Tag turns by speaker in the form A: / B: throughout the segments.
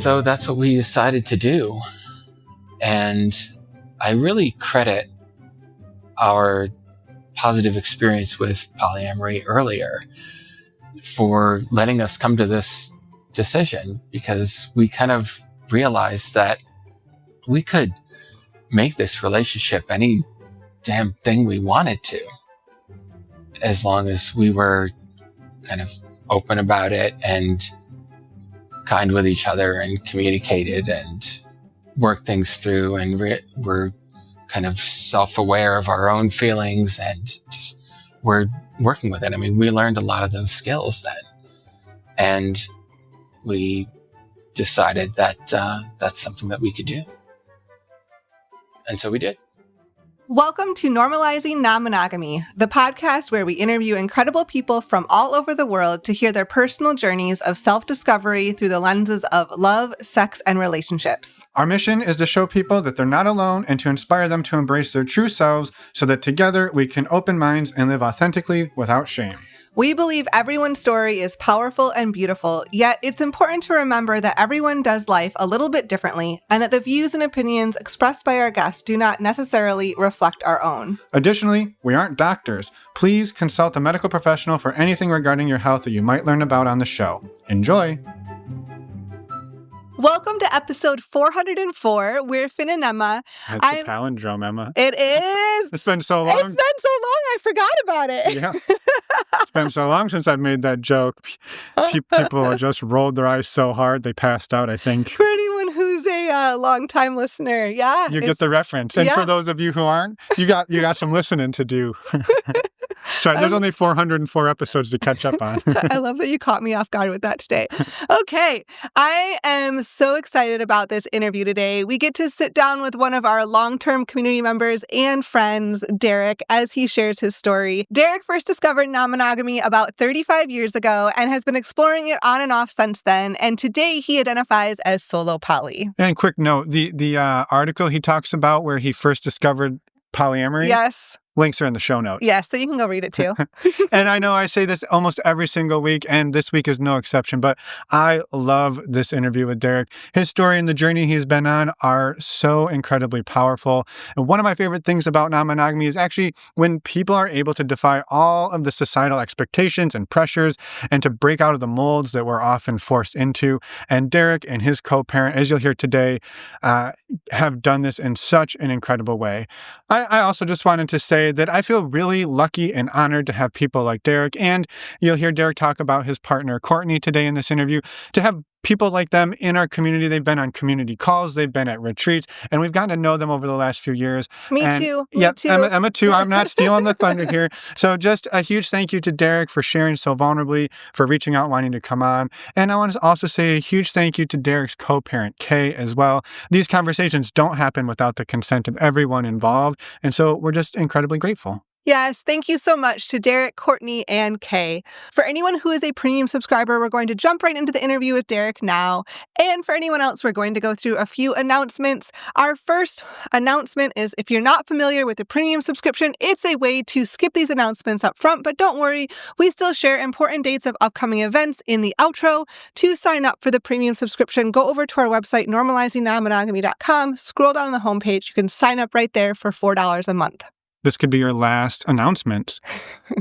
A: so that's what we decided to do. And I really credit our positive experience with polyamory earlier for letting us come to this decision, because we kind of realized that we could make this relationship any damn thing we wanted to, as long as we were kind of open about it and kind with each other and communicated and worked things through, and we're kind of self-aware of our own feelings and just we're working with it. I mean, we learned a lot of those skills then, and we decided that that's something that we could do. And so we did.
B: Welcome to Normalizing Non-Monogamy, the podcast where we interview incredible people from all over the world to hear their personal journeys of self-discovery through the lenses of love, sex, and relationships.
C: Our mission is to show people that they're not alone and to inspire them to embrace their true selves so that together we can open minds and live authentically without shame.
B: We believe everyone's story is powerful and beautiful, yet it's important to remember that everyone does life a little bit differently and that the views and opinions expressed by our guests do not necessarily reflect our own.
C: Additionally, we aren't doctors. Please consult a medical professional for anything regarding your health that you might learn about on the show. Enjoy!
B: Welcome to episode 404. We're Finn and Emma.
C: That's a palindrome, Emma.
B: It is.
C: It's been so long.
B: It's been so long, I forgot about it.
C: Yeah. It's been so long since I've made that joke. People just rolled their eyes so hard they passed out, I think.
B: For anyone who's a long-time listener, yeah.
C: You get the reference. And for those of you who aren't, you got some listening to do. Sorry, there's only 404 episodes to catch up on.
B: I love that you caught me off guard with that today. Okay, I am so excited about this interview today. We get to sit down with one of our long-term community members and friends, Derek, as he shares his story. Derek first discovered non-monogamy about 35 years ago and has been exploring it on and off since then. And today he identifies as solo poly.
C: And quick note, the article he talks about where he first discovered polyamory.
B: Yes.
C: Links are in the show notes.
B: Yes, so you can go read it too.
C: And I know I say this almost every single week, and this week is no exception, but I love this interview with Derek. His story and the journey he's been on are so incredibly powerful. And one of my favorite things about non-monogamy is actually when people are able to defy all of the societal expectations and pressures and to break out of the molds that we're often forced into. And Derek and his co-parent, as you'll hear today, have done this in such an incredible way. I also just wanted to say that I feel really lucky and honored to have people like Derek, and you'll hear Derek talk about his partner, Courtney, today in this interview, to have people like them in our community. They've been on community calls, they've been at retreats, and we've gotten to know them over the last few years.
B: Me too.
C: Emma too. I'm not stealing the thunder here. So just a huge thank you to Derek for sharing so vulnerably, for reaching out, wanting to come on. And I want to also say a huge thank you to Derek's co-parent, Kay, as well. These conversations don't happen without the consent of everyone involved, and so we're just incredibly grateful.
B: Yes, thank you so much to Derek, Courtney, and Kay. For anyone who is a premium subscriber, we're going to jump right into the interview with Derek now. And for anyone else, we're going to go through a few announcements. Our first announcement is if you're not familiar with the premium subscription, it's a way to skip these announcements up front, but don't worry, we still share important dates of upcoming events in the outro. To sign up for the premium subscription, go over to our website, normalizingnonmonogamy.com, scroll down on the homepage. You can sign up right there for $4 a month.
C: This could be your last announcement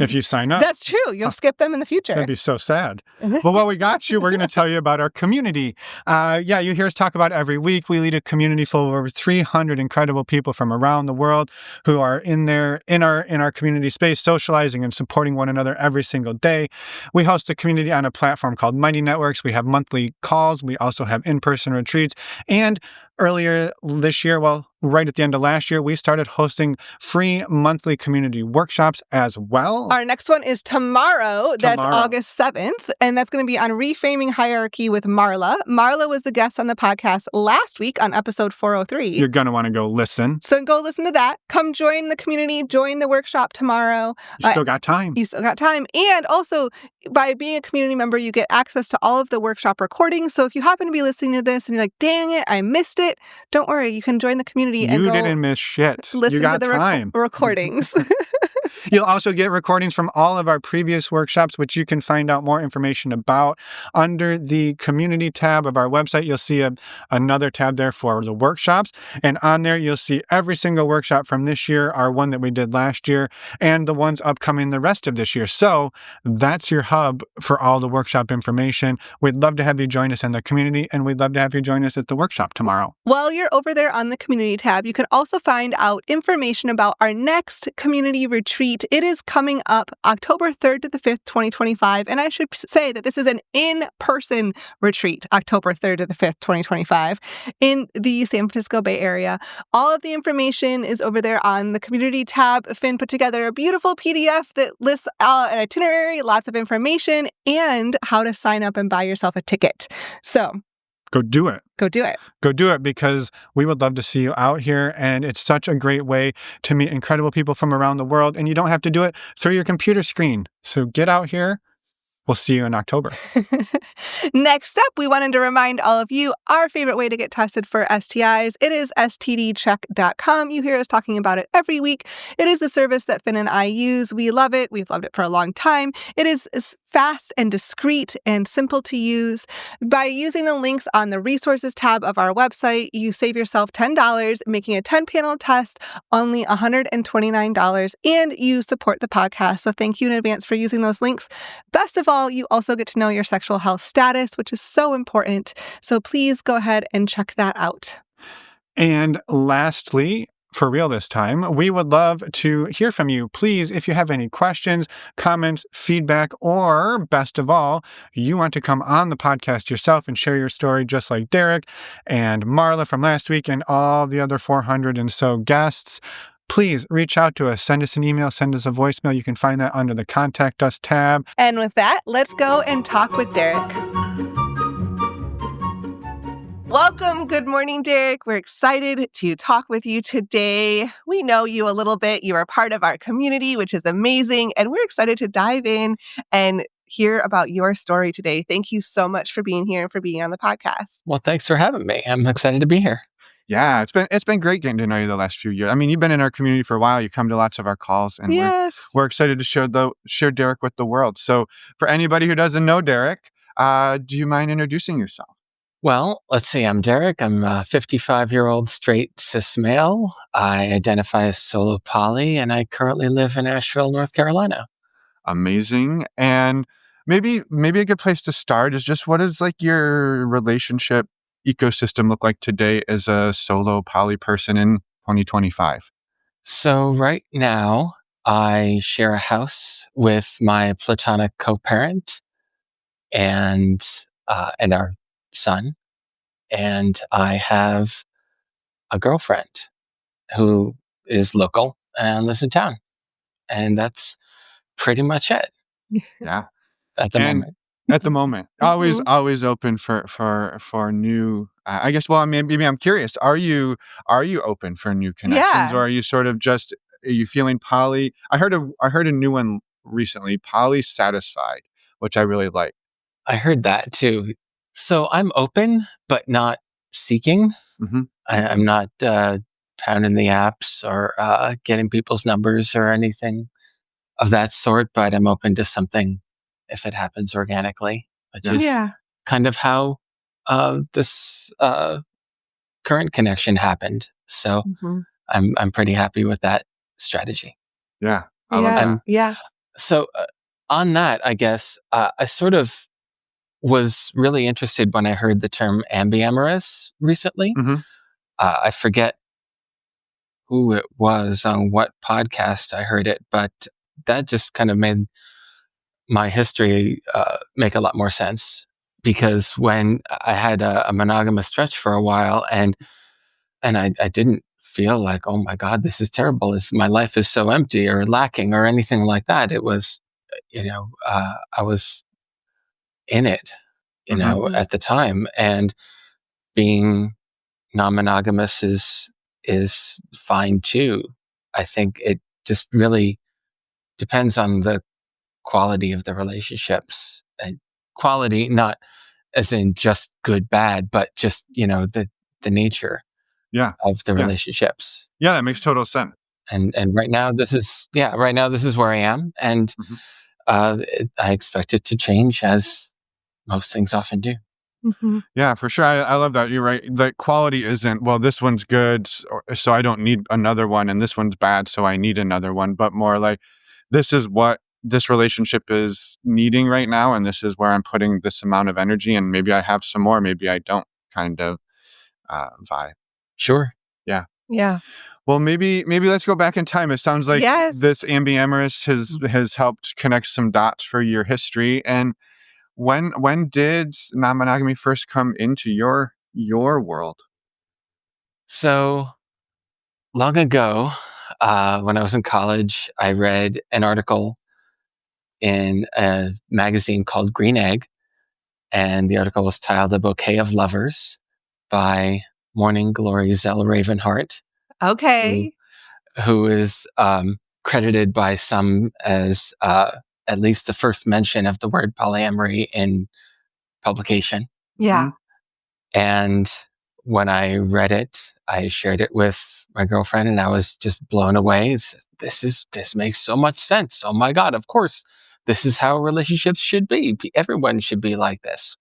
C: if you sign up.
B: That's true. You'll skip them in the future.
C: That'd be so sad. But while we got you, we're going to tell you about our community. You hear us talk about it every week. We lead a community full of over 300 incredible people from around the world who are in our community space, socializing and supporting one another every single day. We host a community on a platform called Mighty Networks. We have monthly calls. We also have in-person retreats. And earlier this year, right at the end of last year, we started hosting free monthly community workshops as well.
B: Our next one is tomorrow. That's August 7th. And that's going to be on reframing hierarchy with Marla. Marla was the guest on the podcast last week on episode 403.
C: You're going to want to go listen.
B: So go listen to that. Come join the community. Join the workshop tomorrow.
C: You still got time.
B: You still got time. And also, by being a community member, you get access to all of the workshop recordings. So if you happen to be listening to this and you're like, dang it, I missed it, don't worry. You can join the community and
C: You
B: go
C: didn't miss shit.
B: listen
C: You got
B: to the
C: time.
B: recordings.
C: You'll also get recordings from all of our previous workshops, which you can find out more information about. Under the community tab of our website, you'll see another tab there for the workshops. And on there, you'll see every single workshop from this year, our one that we did last year, and the ones upcoming the rest of this year. So that's your hub for all the workshop information. We'd love to have you join us in the community, and we'd love to have you join us at the workshop tomorrow.
B: While you're over there on the community tab, you can also find out information about our next community retreat. It is coming up October 3rd to the 5th, 2025. And I should say that this is an in-person retreat, October 3rd to the 5th, 2025, in the San Francisco Bay Area. All of the information is over there on the community tab. Finn put together a beautiful PDF that lists an itinerary, lots of information, and how to sign up and buy yourself a ticket. So
C: go do it.
B: Go do it.
C: Go do it, because we would love to see you out here. And it's such a great way to meet incredible people from around the world. And you don't have to do it through your computer screen. So get out here. We'll see you in October.
B: Next up, we wanted to remind all of you our favorite way to get tested for STIs. It is stdcheck.com. You hear us talking about it every week. It is a service that Finn and I use. We love it. We've loved it for a long time. It is fast and discreet and simple to use. By using the links on the resources tab of our website, you save yourself $10, making a 10-panel test only $129, and you support the podcast. So thank you in advance for using those links. Best of all, you also get to know your sexual health status, which is so important. So please go ahead and check that out.
C: And lastly, for real this time, we would love to hear from you. Please, if you have any questions, comments, feedback, or best of all, you want to come on the podcast yourself and share your story just like Derek and Marla from last week and all the other 400 and so guests, please reach out to us. Send us an email, send us a voicemail. You can find that under the Contact Us tab.
B: And with that, let's go and talk with Derek. Welcome. Good morning, Derek. We're excited to talk with you today. We know you a little bit. You are part of our community, which is amazing. And we're excited to dive in and hear about your story today. Thank you so much for being here and for being on the podcast.
A: Well, thanks for having me. I'm excited to be here.
C: Yeah, it's been great getting to know you the last few years. I mean, you've been in our community for a while. You come to lots of our calls, and we're excited to share Derek with the world. So for anybody who doesn't know Derek, do you mind introducing yourself?
A: Well, let's see. I'm Derek. I'm a 55-year-old straight cis male. I identify as solo poly, and I currently live in Asheville, North Carolina.
C: Amazing. And maybe a good place to start is just, what is like your relationship ecosystem look like today as a solo poly person in 2025?
A: So right now, I share a house with my platonic co-parent and our son, and I have a girlfriend who is local and lives in town, and that's pretty much it.
C: Yeah,
A: at the moment.
C: At the moment, always open for new. I guess. Well, maybe I'm curious. Are you open for new connections, or are you sort of just? Are you feeling poly? I heard a new one recently, poly satisfied, which I really like.
A: I heard that too. So I'm open, but not seeking.
C: Mm-hmm.
A: I'm not pounding the apps or getting people's numbers or anything of that sort, but I'm open to something if it happens organically, which is kind of how this current connection happened. So I'm pretty happy with that strategy.
C: Yeah, I love that.
A: So on that, I guess I sort of was really interested when I heard the term ambiamorous recently.
C: Mm-hmm.
A: I forget who it was on what podcast I heard it, but that just kind of made my history make a lot more sense, because when I had a monogamous stretch for a while and I didn't feel like, oh my God, this is terrible. My life is so empty or lacking or anything like that. It was, I was in it, at the time, and being non-monogamous is fine too. I think it just really depends on the quality of the relationships, and quality not as in just good, bad, but just, the nature
C: Yeah.
A: of the
C: Yeah.
A: relationships.
C: Yeah, that makes total sense.
A: And right now this is where I am. And
C: Mhm.
A: I expect it to change, as most things often do.
B: Mhm.
C: Yeah, for sure. I love that. You're right. The quality isn't, well, this one's good, so I don't need another one, and this one's bad, so I need another one, but more like, this is what this relationship is needing right now, and this is where I'm putting this amount of energy, and maybe I have some more, maybe I don't, kind of vibe.
A: Sure.
C: Yeah.
B: Yeah.
C: Well, maybe let's go back in time. It sounds like
B: Yes.
C: this ambiamorous has helped connect some dots for your history. And when did non-monogamy first come into your world?
A: So long ago, when I was in college, I read an article in a magazine called Green Egg, and the article was titled "A Bouquet of Lovers" by Morning Glory Zell Ravenheart,
B: Okay.
A: who is credited by some as at least the first mention of the word polyamory in publication.
B: Yeah.
C: Mhm.
A: And when I read it, I shared it with my girlfriend, and I was just blown away. This makes so much sense. Oh my God, of course, this is how relationships should be. Everyone should be like this.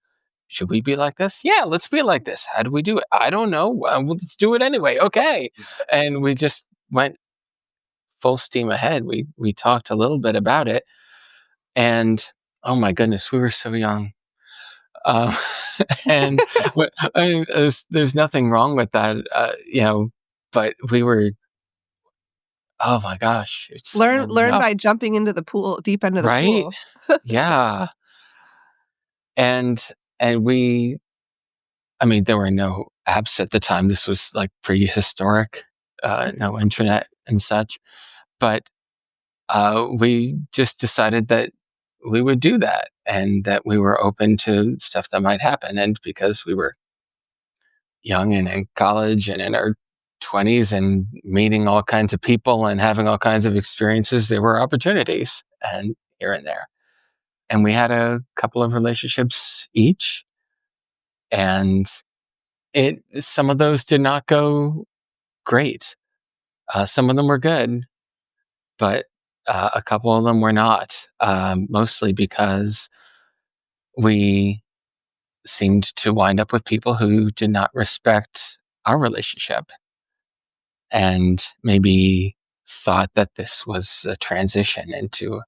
A: Should we be like this? Yeah, let's be like this. How do we do it? I don't know. Well, let's do it anyway. Okay. And we just went full steam ahead. We talked a little bit about it, and oh my goodness, we were so young. Uh, and I mean, there's nothing wrong with that, but we were, oh my gosh, it's so
B: Learn
A: young,
B: by jumping into the pool, deep end of the
A: right?
B: pool.
A: Yeah. And, I mean, there were no apps at the time. This was like prehistoric, no internet and such. But we just decided that we would do that, and that we were open to stuff that might happen. And because we were young and in college and in our 20s and meeting all kinds of people and having all kinds of experiences, there were opportunities and here and there. And we had a couple of relationships each, and some of those did not go great. Some of them were good, but a couple of them were not, mostly because we seemed to wind up with people who did not respect our relationship, and maybe thought that this was a transition into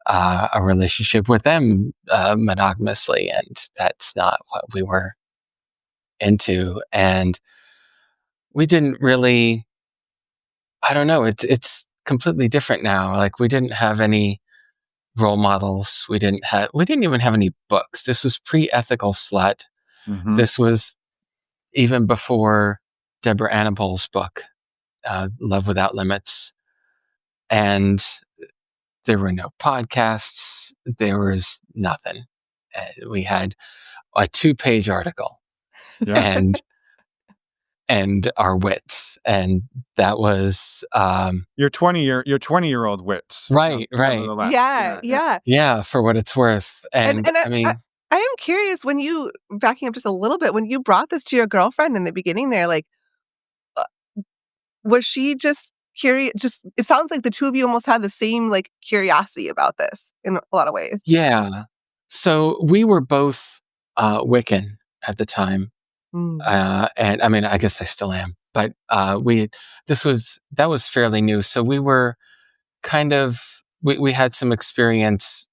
A: a relationship with them monogamously, and that's not what we were into. And we didn't really, I don't know, it's completely different now. Like, we didn't have any role models. We didn't even have any books. This was pre-Ethical Slut.
C: Mhm.
A: This was even before Deborah Annabelle's book, Love Without Limits. And there were no podcasts. There was nothing. We had a 2-page article
C: Yeah.
A: and our wits, and that was
C: Your 20-year-old wits.
A: right.
C: Nevertheless.
B: Yeah, yeah.
A: Yeah, for what it's worth. And
B: And
A: I mean,
B: I am curious, when you backing up just a little bit, when you brought this to your girlfriend in the beginning there, like, was she just curious? Just, it sounds like the two of you almost had the same, like, curiosity about this in a lot of ways.
A: yeah. So we were both Wiccan at the time.
B: Mm.
A: And I mean, I guess I still am, but that was fairly new. So we were kind of, we had some experience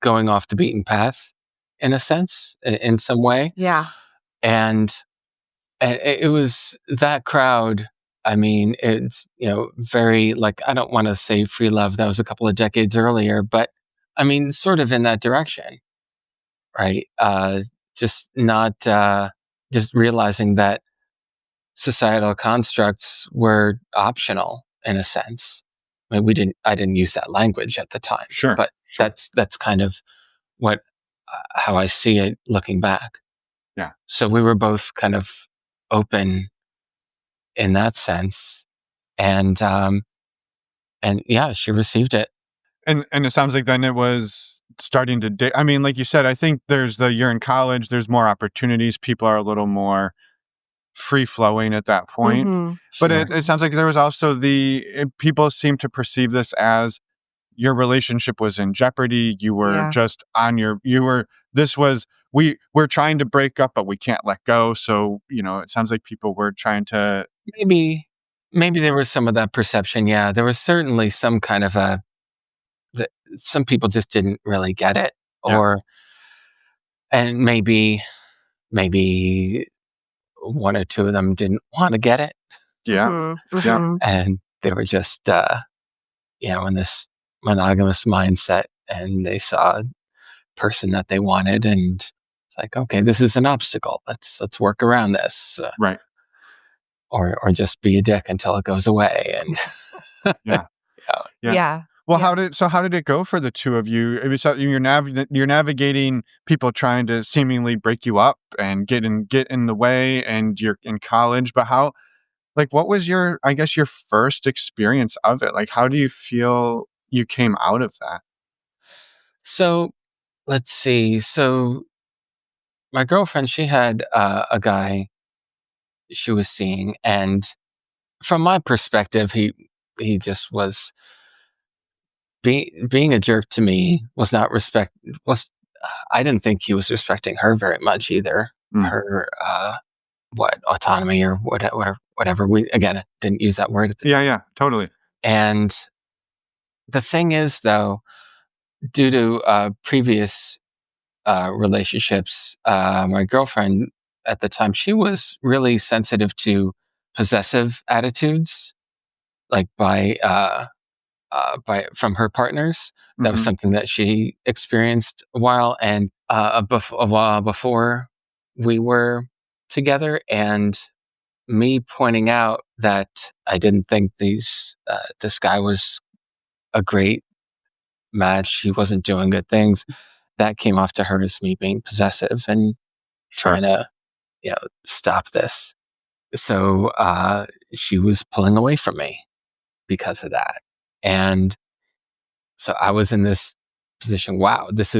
A: going off the beaten path, in a sense, in some way.
B: Yeah.
A: And it was that crowd. I mean, it's, very, like, I don't want to say free love. That was a couple of decades earlier, but I mean, sort of in that direction, right? Just not, just realizing that societal constructs were optional, in a sense. I mean, I didn't use that language at the time,
C: Sure.
A: but that's kind of what, how I see it looking back.
C: Yeah.
A: So we were both kind of open in that sense. And yeah, she received it.
C: And it sounds like then it was starting to date. I mean, like you said, I think you're in college, there's more opportunities. People are a little more free flowing at that point. But
A: Sure.
C: it sounds like there was also people seem to perceive this as your relationship was in jeopardy. You were just we're trying to break up, but we can't let go. So, it sounds like people were trying to.
A: Maybe there was some of that perception. Yeah, there was certainly some kind of some people just didn't really get it, and maybe one or two of them didn't want to get it.
C: Yeah. Yeah.
A: And they were just, in this monogamous mindset, and they saw a person that they wanted, and it's like, okay, this is an obstacle. Let's work around this.
C: Right.
A: Or just be a dick until it goes away. And
B: Yeah.
C: Well, how did it go for the two of you? It was, you're navigating people trying to seemingly break you up and get in the way, and you're in college. But what was your first experience of it? Like, how do you feel you came out of that?
A: So let's see. So my girlfriend, she had a guy she was seeing, and from my perspective, he just was being a jerk to me. I didn't think he was respecting her very much either. Her autonomy or whatever. We again didn't use that word at the time.
C: Yeah, totally.
A: And the thing is, though, due to previous relationships, my girlfriend at the time, she was really sensitive to possessive attitudes, like from her partners. That was something that she experienced a while before we were together, and me pointing out that I didn't think this guy was a great match. He wasn't doing good things. That came off to her as me being possessive and trying to, stop this. So she was pulling away from me because of that. And so I was in this position. Wow, this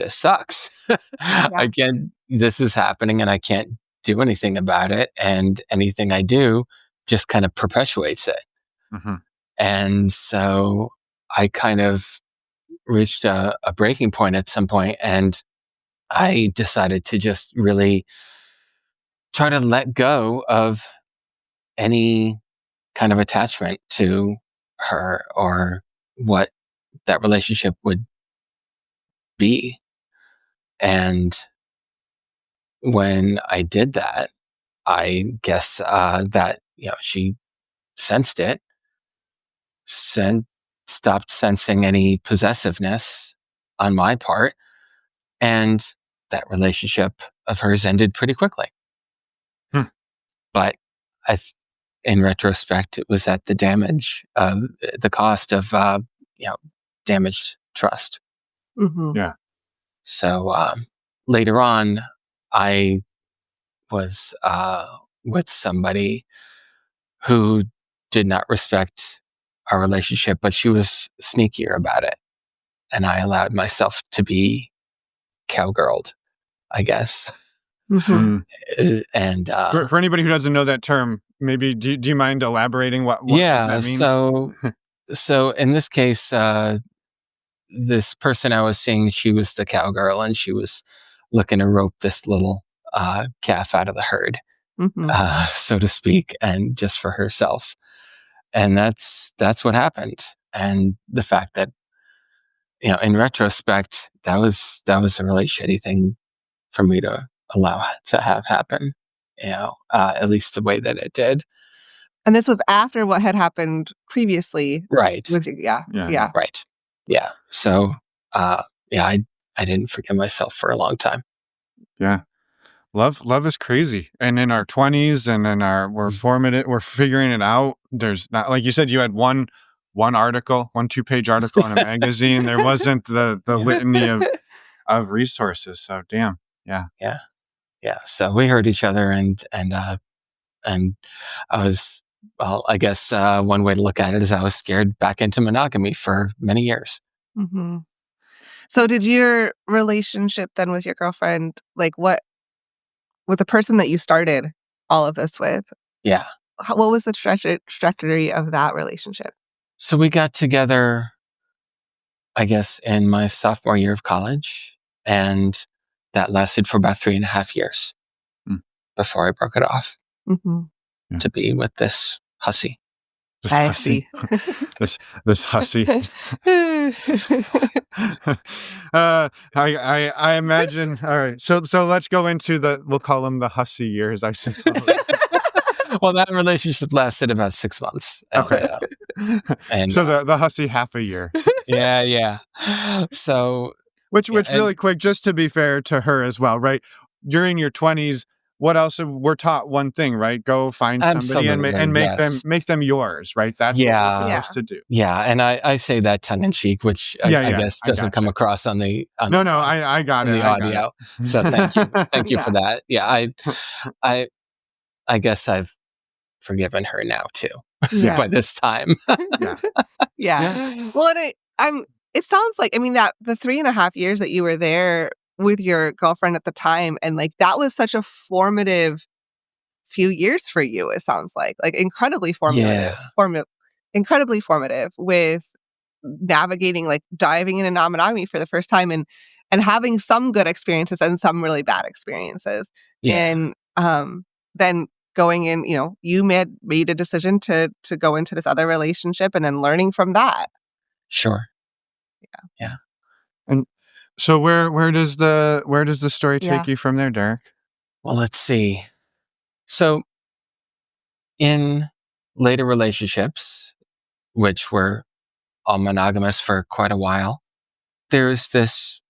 A: sucks. This is happening and I can't do anything about it. And anything I do just kind of perpetuates it. And so I kind of reached a breaking point at some point, and I decided to just really try to let go of any kind of attachment to her or what that relationship would be. And when I did that, I guess that she sensed it, stopped sensing any possessiveness on my part, and that relationship of hers ended pretty quickly. But in retrospect, it was at the cost of damaged trust.
C: Yeah.
A: So later on, I was with somebody who did not respect our relationship, but she was sneakier about it. And I allowed myself to be cowgirled, I guess. And
C: for anybody who doesn't know that term, maybe do you mind elaborating what that means?
A: So in this case, this person I was seeing, she was the cowgirl, and she was looking to rope this little calf out of the herd, so to speak, and just for herself. And that's what happened. And the fact that, in retrospect, that was a really shitty thing for me to allow to have happen, at least the way that it did.
B: And this was after what had happened previously.
A: Right.
B: Yeah.
A: Right. Yeah. So, I didn't forgive myself for a long time.
C: Yeah. Love is crazy. And in our 20s and in we're figuring it out. There's not, like you said, you had one 2-page article in a magazine. There wasn't the litany of resources. So damn. Yeah.
A: Yeah. Yeah. So we heard each other, and I was, well, I guess one way to look at it is I was scared back into monogamy for many years.
B: Mm-hmm. So did your relationship then with your girlfriend, like what, with the person that you started all of this with,
A: Yeah.
B: what was the trajectory of that relationship?
A: So we got together, I guess, in my sophomore year of college, and that lasted for about 3.5 years
C: Mm.
A: before I broke it off
B: Mm-hmm.
A: to be with this hussy.
C: This
B: I
C: hussy.
B: see.
C: this hussy. I imagine. All right. So let's go into we'll call them the hussy years, I suppose.
A: Well, that relationship lasted about 6 months.
C: Okay.
A: And
C: So the hussy half a year.
A: yeah. So
C: Which
A: yeah,
C: really
A: and
C: quick, just to be fair to her as well, right? You're in your 20s. What else? We're taught one thing, right? Go find somebody and
A: absolutely, yes.
C: make them yours, right? That's what we're
A: Yeah.
C: supposed to do.
A: Yeah, and I say that tongue in cheek, which I
C: Yeah,
A: guess
C: I
A: doesn't come
C: gotcha.
A: across on the
C: No, I got
A: in
C: it.
A: the
C: I got
A: audio. So thank you. Thank you for
B: Yeah.
A: that. Yeah, I I guess I've forgiven her now too
B: Yeah.
A: by this time.
C: Yeah.
B: Yeah. Well, it sounds like, I mean, that the 3.5 years that you were there with your girlfriend at the time, and like that was such a formative few years for you, it sounds like incredibly
A: Yeah,
B: incredibly formative with navigating, like diving into non-monogamy for the first time and having some good experiences and some really bad experiences.
A: yeah,
B: And then going in, you made a decision to go into this other relationship and then learning from that.
A: sure. Yeah.
C: And so where does the story take
B: Yeah.
C: you from there, Derek?
A: Well, let's see. So in later relationships, which were all monogamous for quite a while, there's this,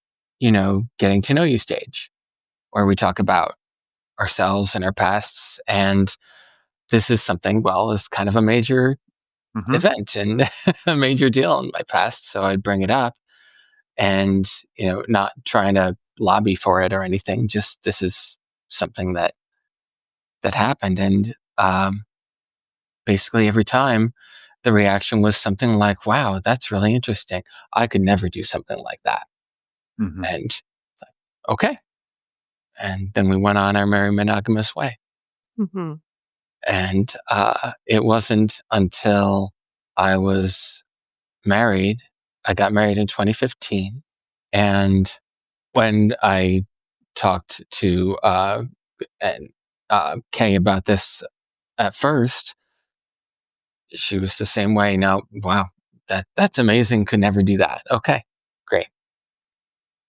A: getting to know you stage where we talk about ourselves and our pasts. And this is something, well, is kind of a major
C: Mm-hmm.
A: event and a major deal in my past. So I'd bring it up and, not trying to lobby for it or anything. Just this is something that happened. And basically every time the reaction was something like, wow, that's really interesting. I could never do something like that.
C: Mm-hmm.
A: And okay. And then we went on our merry monogamous way.
B: Mm-hmm.
A: And it wasn't until I was married, I got married in 2015. And when I talked to Kay about this at first, she was the same way. Now, wow, that's amazing. Could never do that. Okay, great.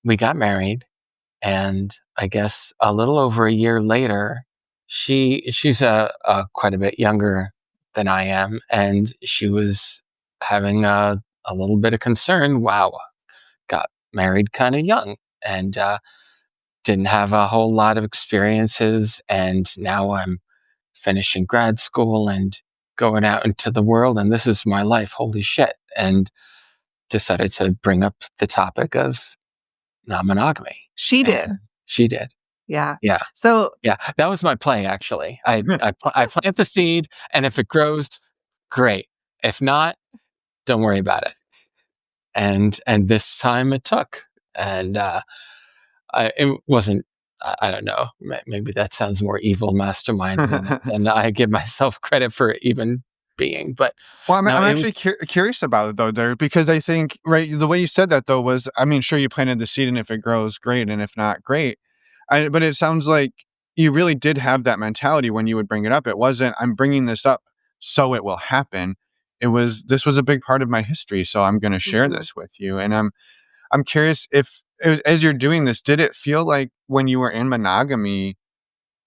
A: We got married, and I guess a little over a year later, she's quite a bit younger than I am, and she was having a little bit of concern. Wow, got married kind of young, and didn't have a whole lot of experiences, and now I'm finishing grad school and going out into the world, and this is my life. Holy shit. And decided to bring up the topic of non-monogamy.
B: She did.
A: And she did.
B: Yeah.
A: Yeah.
B: So
A: Yeah. That was my play, actually. I plant the seed, and if it grows, great. If not, don't worry about it. And this time it took. And it wasn't, I don't know, maybe that sounds more evil mastermind than I give myself credit for even being. But
C: Well,
A: no,
C: I'm
A: it was,
C: actually curious about it though, Derek, because I think, right, the way you said that though was, I mean, sure, you planted the seed, and if it grows, great, and if not, great. But it sounds like you really did have that mentality when you would bring it up. It wasn't, I'm bringing this up so it will happen. It was, this was a big part of my history, so I'm going to share
B: Mhm.
C: this with you. And I'm curious if, as you're doing this, did it feel like when you were in monogamy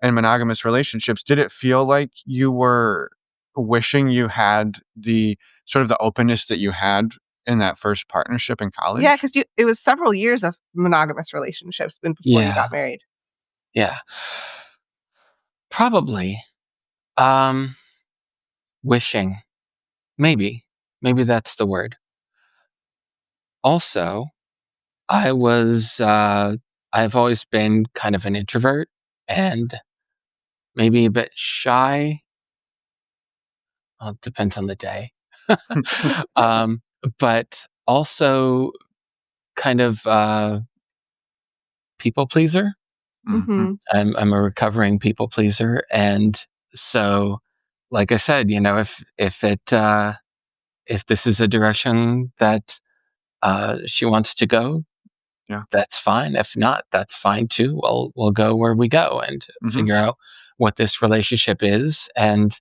C: and monogamous relationships, did it feel like you were wishing you had the sort of the openness that you had in that first partnership in college?
B: Yeah, because it was several years of monogamous relationships before you
A: yeah,
B: got married.
A: yeah, probably. Um, Wishing, maybe, that's the word. Also, I was, I've always been kind of an introvert and maybe a bit shy. Well, it depends on the day. um, but also kind of people pleaser.
B: Mm-hmm.
A: I'm a recovering people pleaser, and so, like I said, if this is a direction that she wants to go, that's fine. If not, that's fine too. We'll go where we go and figure out what this relationship is, and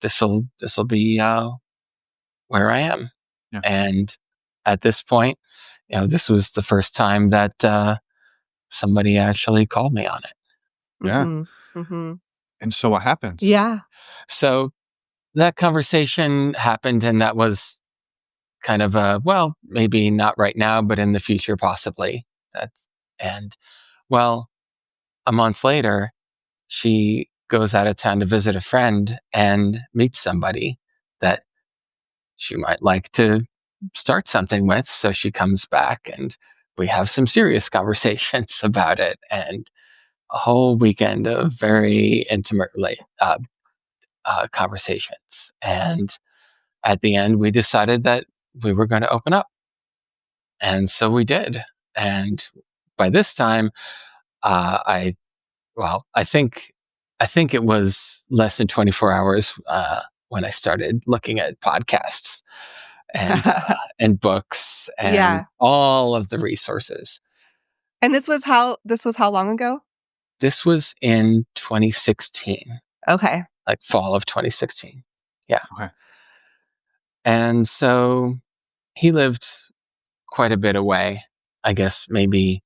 A: this'll be where I am.
C: Yeah.
A: And at this point, this was the first time that somebody actually called me on it.
C: Yeah.
B: Mm-hmm. Mm-hmm.
C: And so what happens?
B: Yeah.
A: So that conversation happened, and that was kind of maybe not right now, but in the future, possibly. And well, a month later, she goes out of town to visit a friend and meets somebody that she might like to start something with. So she comes back and we have some serious conversations about it, and a whole weekend of very intimate conversations. And at the end, we decided that we were going to open up. And so we did. And by this time, I think it was less than 24 hours when I started looking at podcasts and books and all of the resources.
B: And this was how long ago?
A: This was in 2016.
B: Okay.
A: Like fall of 2016. Yeah.
C: Okay.
A: And so he lived quite a bit away. I guess maybe,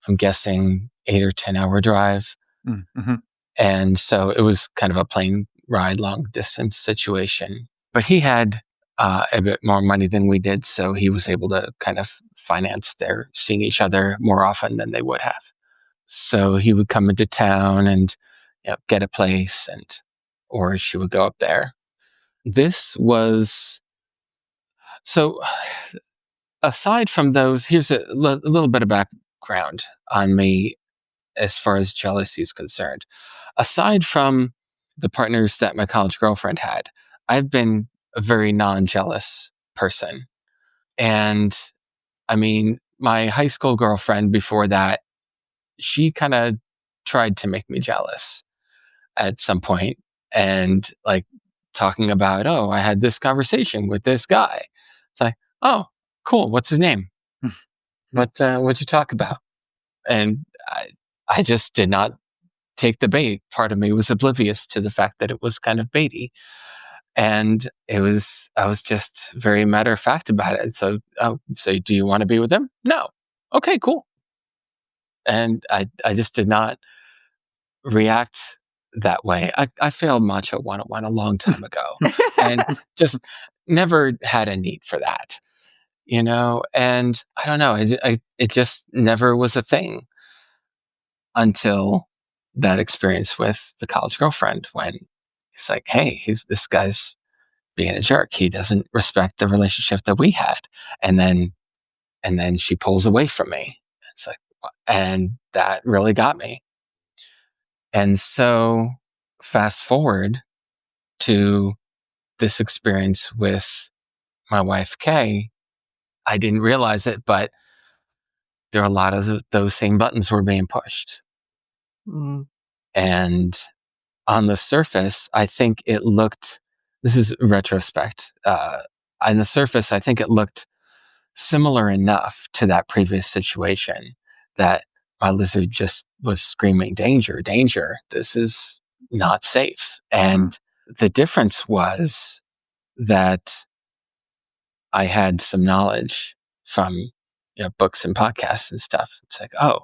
A: I'm guessing 8 or 10-hour drive.
C: Mm-hmm.
A: And so it was kind of a plane ride, long distance situation. But he had a bit more money than we did. So he was able to kind of finance their seeing each other more often than they would have. So he would come into town and get a place, or she would go up there. This was so. Aside from those, here's a little bit of background on me as far as jealousy is concerned. Aside from the partners that my college girlfriend had, I've been a very non-jealous person. And I mean, my high school girlfriend before that, she kind of tried to make me jealous at some point, and like talking about, oh, I had this conversation with this guy. It's like, oh, cool. What's his name? What'd you talk about? And I just did not take the bait. Part of me was oblivious to the fact that it was kind of baity. And I was just very matter of fact about it. And so, do you want to be with him? No. Okay, cool. And I just did not react that way. I failed Macho 101 a long time ago and just never had a need for that, and I don't know, it just never was a thing until that experience with the college girlfriend, when it's like, hey, this guy's being a jerk. He doesn't respect the relationship that we had. And then she pulls away from me. It's like, and that really got me. And so fast forward to this experience with my wife, Kay, I didn't realize it, but there are a lot of those same buttons were being pushed.
B: Mm.
A: And on the surface, I think it looked, this is retrospect, on the surface, I think it looked similar enough to that previous situation that my lizard just was screaming, danger, danger, this is not safe. And the difference was that I had some knowledge from books and podcasts and stuff. It's like, oh,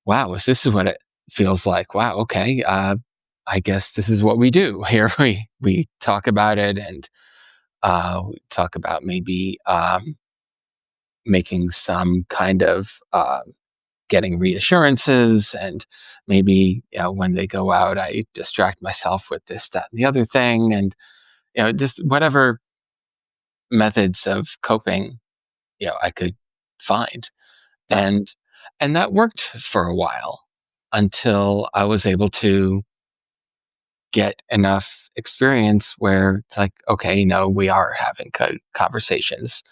A: wow, this is what it feels like. Wow, okay. I guess this is what we do here. We talk about it, and we talk about maybe making some kind of getting reassurances, and maybe when they go out, I distract myself with this, that, and the other thing, and just whatever methods of coping I could find, and that worked for a while until I was able to get enough experience where it's like, okay, we are having conversations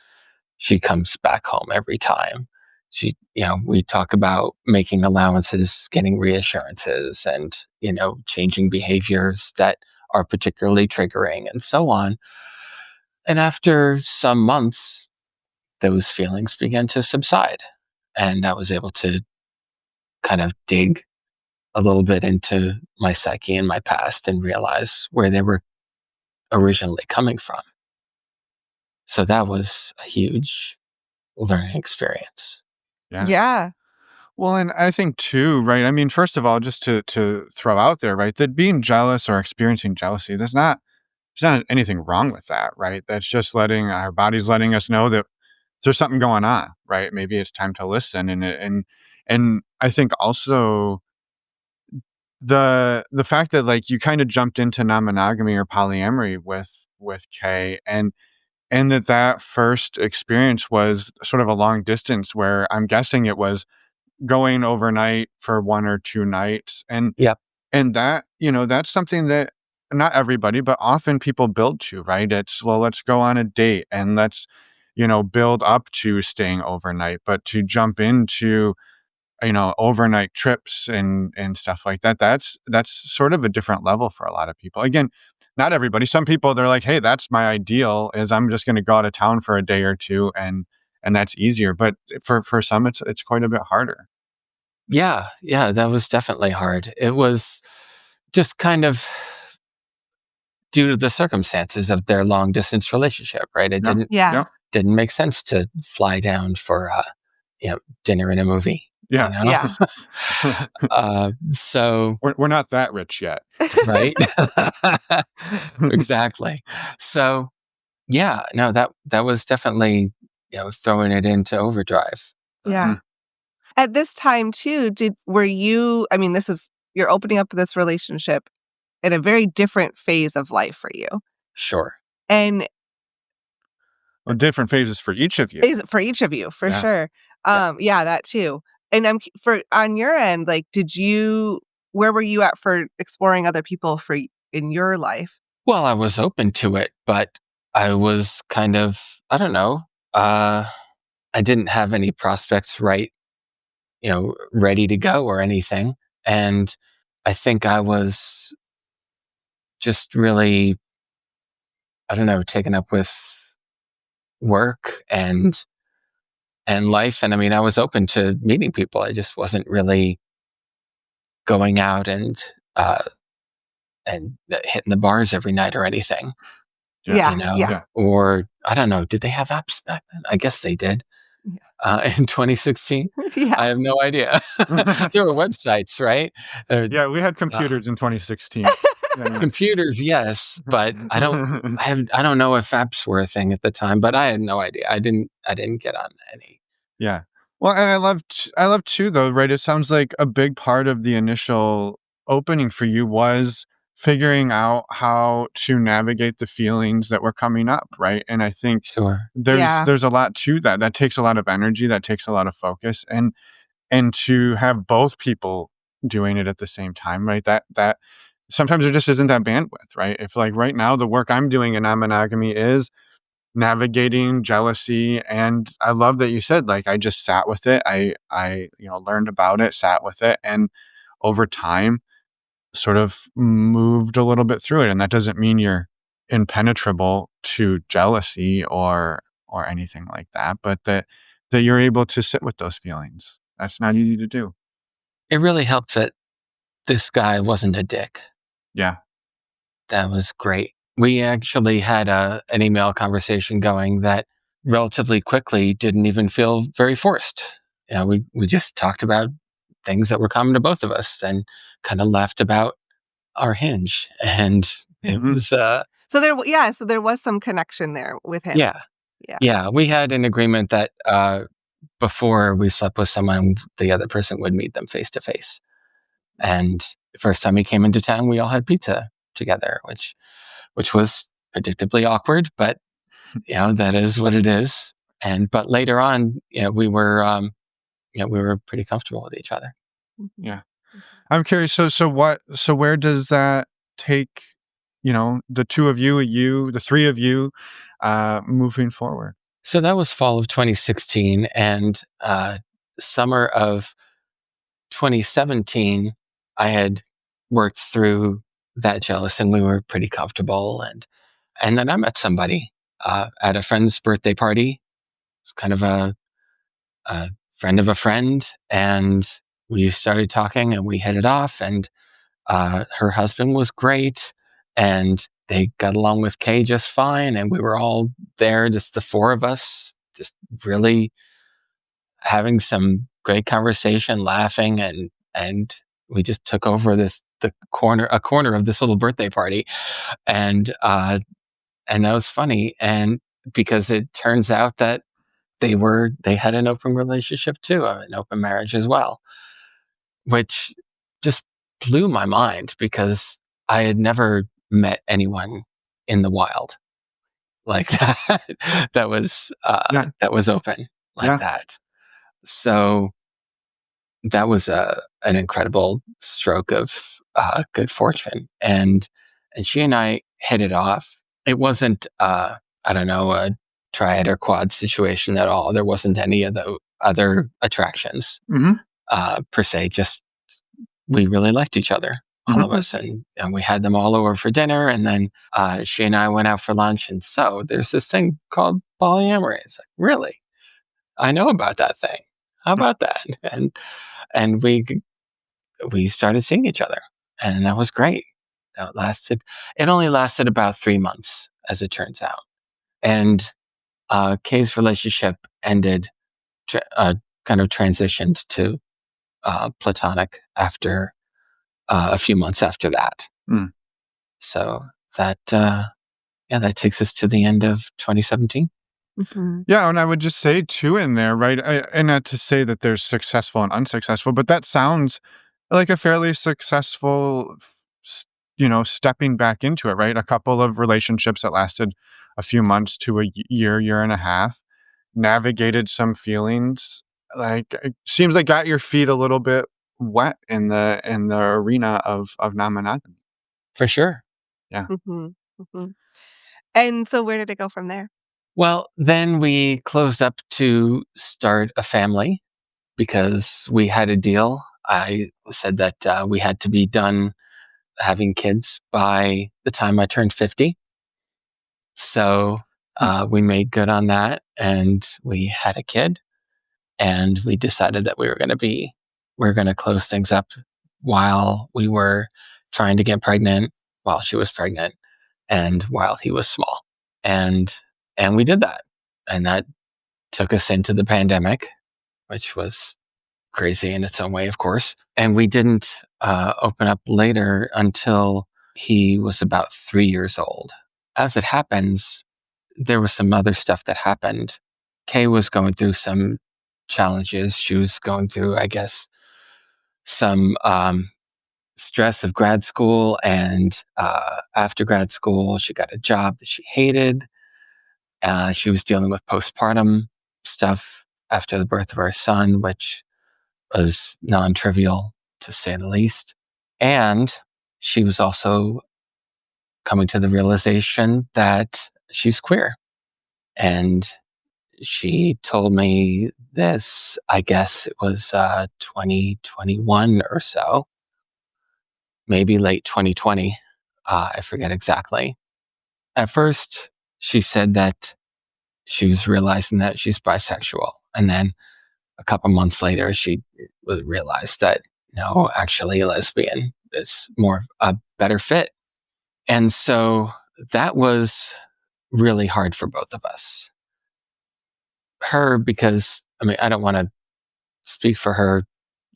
A: she comes back home every time. We talk about making allowances, getting reassurances, and, changing behaviors that are particularly triggering and so on. And after some months, those feelings began to subside. And I was able to kind of dig a little bit into my psyche and my past and realize where they were originally coming from. So that was a huge learning experience.
B: Yeah.
C: Well, and I think too, right? I mean, first of all, just to throw out there, right, that being jealous or experiencing jealousy, there's not anything wrong with that, right? That's just our body's letting us know that there's something going on, right? Maybe it's time to listen, and I think also the fact that like you kind of jumped into non-monogamy or polyamory with Kay, and that first experience was sort of a long distance where I'm guessing it was going overnight for 1 or 2 nights.
A: Yep.
C: And that, that's something that not everybody, but often people build to, right? It's, well, let's go on a date and let's, build up to staying overnight. But to jump into, overnight trips and stuff like that, that's sort of a different level for a lot of people. Again, not everybody. Some people, they're like, hey, that's my ideal, is I'm just going to go out of town for a day or two and that's easier. But for some, it's quite a bit harder.
A: Yeah, that was definitely hard. It was just kind of due to the circumstances of their long distance relationship, right? It didn't make sense to fly down for dinner and a movie.
C: Yeah.
A: So
C: we're not that rich yet.
A: Right. Exactly. So that was definitely, throwing it into overdrive.
B: Yeah. At this time too, you're opening up this relationship in a very different phase of life for you.
A: Sure.
B: And
C: different phases for each of you.
B: For each of you, for sure. That too. And on your end, like, where were you at for exploring other people in your life?
A: Well, I was open to it, but I was kind of, I don't know, I didn't have any prospects ready to go or anything. And I think I was just really, I don't know, taken up with work and life. And I mean, I was open to meeting people. I just wasn't really going out and hitting the bars every night or anything. Or I don't know, did they have apps back then? I guess they did. In 2016? I have no idea. There were websites, right?
C: We had computers in 2016.
A: Computers, yes, but I don't know if apps were a thing at the time, but I had no idea. I didn't get on any.
C: Yeah. Well, and I love too, though, right? It sounds like a big part of the initial opening for you was figuring out how to navigate the feelings that were coming up, right? And I think there's a lot to that. That takes a lot of energy. That takes a lot of focus, and to have both people doing it at the same time, right? That sometimes there just isn't that bandwidth, right? If like right now the work I'm doing in non-monogamy is navigating jealousy, and I love that you said, like, I just sat with it. I learned about it, sat with it, and over time sort of moved a little bit through it. And that doesn't mean you're impenetrable to jealousy or anything like that, but that you're able to sit with those feelings. That's not easy to do.
A: It really helped that this guy wasn't a dick.
C: Yeah.
A: That was great. We actually had an email conversation going that relatively quickly didn't even feel very forced. We just talked about things that were common to both of us and kind of laughed about our hinge. And it was...
B: So there was some connection there with him.
A: Yeah. We had an agreement that before we slept with someone, the other person would meet them face to face. And the first time he came into town, we all had pizza together, which was predictably awkward, but that is what it is. But later on, we were pretty comfortable with each other.
C: Yeah. I'm curious. So where does that take, the two of you, the three of you, moving forward?
A: So that was fall of 2016, and summer of 2017, I had worked through that jealous, and we were pretty comfortable. And then I met somebody at a friend's birthday party. It's kind of a friend of a friend, and we started talking, and we hit it off. And her husband was great, and they got along with Kay just fine. And we were all there, just the four of us, just really having some great conversation, laughing, and we just took over a corner of this little birthday party, and that was funny. And because it turns out that they had an open relationship too, an open marriage as well, which just blew my mind because I had never met anyone in the wild like that that was open like that. So that was an incredible stroke of good fortune, and she and I hit it off. It wasn't I don't know, a triad or quad situation at all. There wasn't any of the other attractions per se. Just we really liked each other, all of us, and we had them all over for dinner, and then she and I went out for lunch. And so there's this thing called polyamory. It's like, really? I know about that thing. How about that? And we started seeing each other, and that was great. It only lasted about 3 months, as it turns out. And Kay's relationship ended, kind of transitioned to platonic after a few months after that. So that that takes us to the end of 2017.
C: Yeah, and I would just say too in there, right? And not to say that there's successful and unsuccessful, but that sounds like a fairly successful, stepping back into it, right? A couple of relationships that lasted a few months to a year and a half, navigated some feelings, like it seems like got your feet a little bit wet in the arena of non-monogamy.
A: For sure.
C: Yeah.
B: And so where did it go from there?
A: Well, then we closed up to start a family because we had a deal. I said that we had to be done having kids by the time I turned 50. So we made good on that, and we had a kid, and we decided that we were going to close things up while we were trying to get pregnant, while she was pregnant, and while he was small. And we did that. And that took us into the pandemic, which was crazy in its own way, of course. And we didn't open up later until he was about 3 years old. As it happens, there was some other stuff that happened. Kay was going through some challenges. She was going through, I guess, some stress of grad school. And after grad school, she got a job that she hated. She was dealing with postpartum stuff after the birth of our son, which was non-trivial to say the least. And she was also coming to the realization that she's queer. And she told me this, I guess it was 2021 or so, maybe late 2020. I forget exactly. At first, she said that she was realizing that she's bisexual. And then a couple months later, she realized that, no, actually lesbian is more a better fit. And so that was really hard for both of us. Her, because, I don't want to speak for her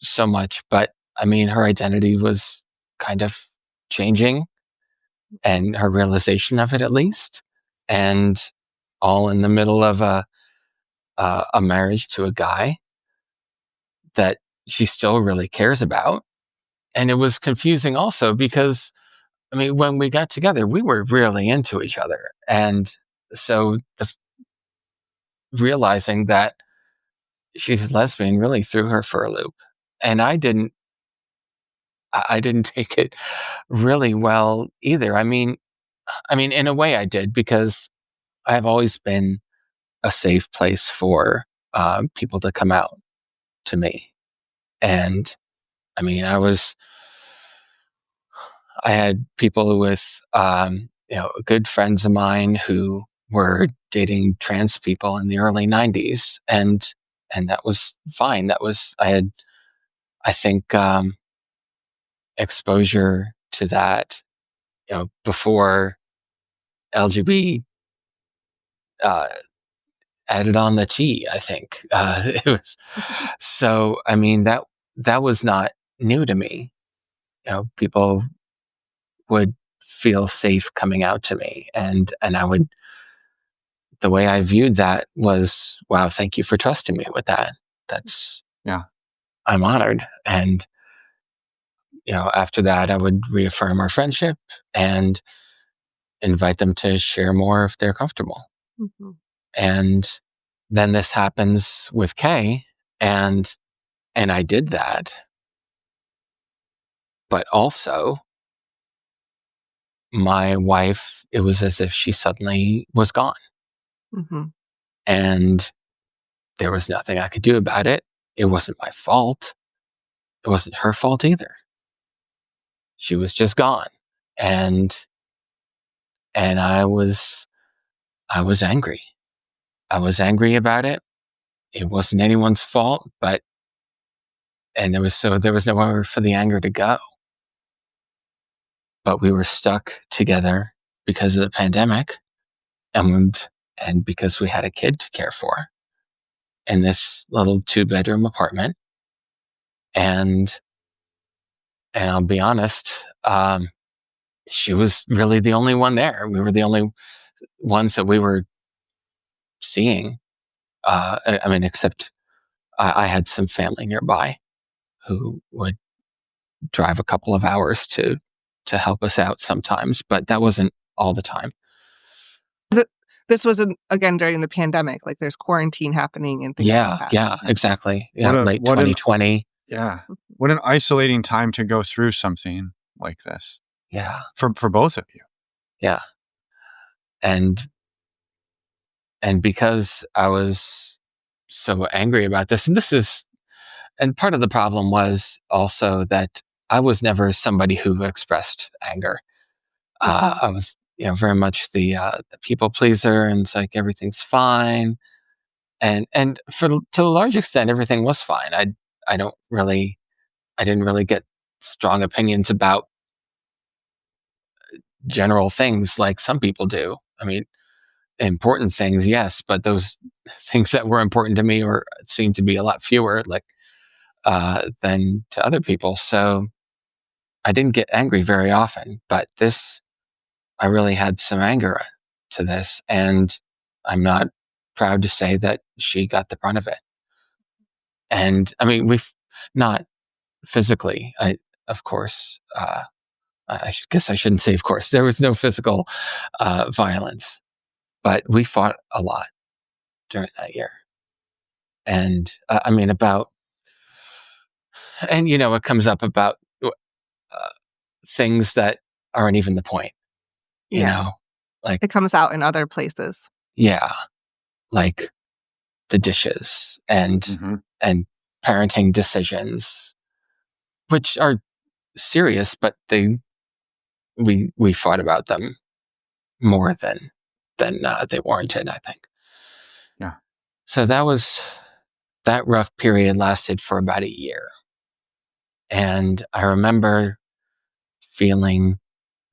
A: so much, but her identity was kind of changing, and her realization of it, at least, and all in the middle of a marriage to a guy that she still really cares about. And it was confusing also because, when we got together, we were really into each other. And so realizing that she's lesbian really threw her for a loop. And I didn't take it really well either. In a way I did, because I've always been a safe place for people to come out to me. And I mean, I had people with, good friends of mine who were dating trans people in the early 90s. And that was fine. I think, exposure to that, before LGBT, added on the T, I think. It was, so, I mean, that was not new to me. People would feel safe coming out to me, and the way I viewed that was, wow, thank you for trusting me with that.
C: Yeah.
A: I'm honored. And, after that, I would reaffirm our friendship and invite them to share more if they're comfortable.
B: Mm-hmm.
A: And then this happens with Kay, and I did that. But also, my wife, it was as if she suddenly was gone.
B: Mm-hmm.
A: And there was nothing I could do about it. It wasn't my fault. It wasn't her fault either. She was just gone. And I was angry. I was angry about it. It wasn't anyone's fault, and there was nowhere for the anger to go. But we were stuck together because of the pandemic, and because we had a kid to care for in this little 2-bedroom apartment. And I'll be honest, she was really the only one there. We were the only ones that we were seeing. I mean, except I had some family nearby who would drive a couple of hours to help us out sometimes, but that wasn't all the time.
B: This was again during the pandemic, like there's quarantine happening and things like that.
A: Yeah, exactly. Yeah, late 2020.
C: What an isolating time to go through something like this.
A: Yeah.
C: For both of you.
A: Yeah. And because I was so angry about this, and part of the problem was also that I was never somebody who expressed anger. I was, very much the people pleaser, and it's like everything's fine, and to a large extent, everything was fine. I didn't really get strong opinions about general things like some people do. I mean, important things, yes, but those things that were important to me seemed to be a lot fewer, than to other people. So I didn't get angry very often, but I really had some anger to this, and I'm not proud to say that she got the brunt of it. And I mean, we've not physically, of course, I guess I shouldn't say, of course, there was no physical violence, but we fought a lot during that year. And I mean, it comes up about things that aren't even the point, like
B: it comes out in other places.
A: Yeah, like the dishes and parenting decisions, which are serious, but we fought about them more than they warranted, I think.
C: Yeah.
A: So that rough period lasted for about a year. And I remember feeling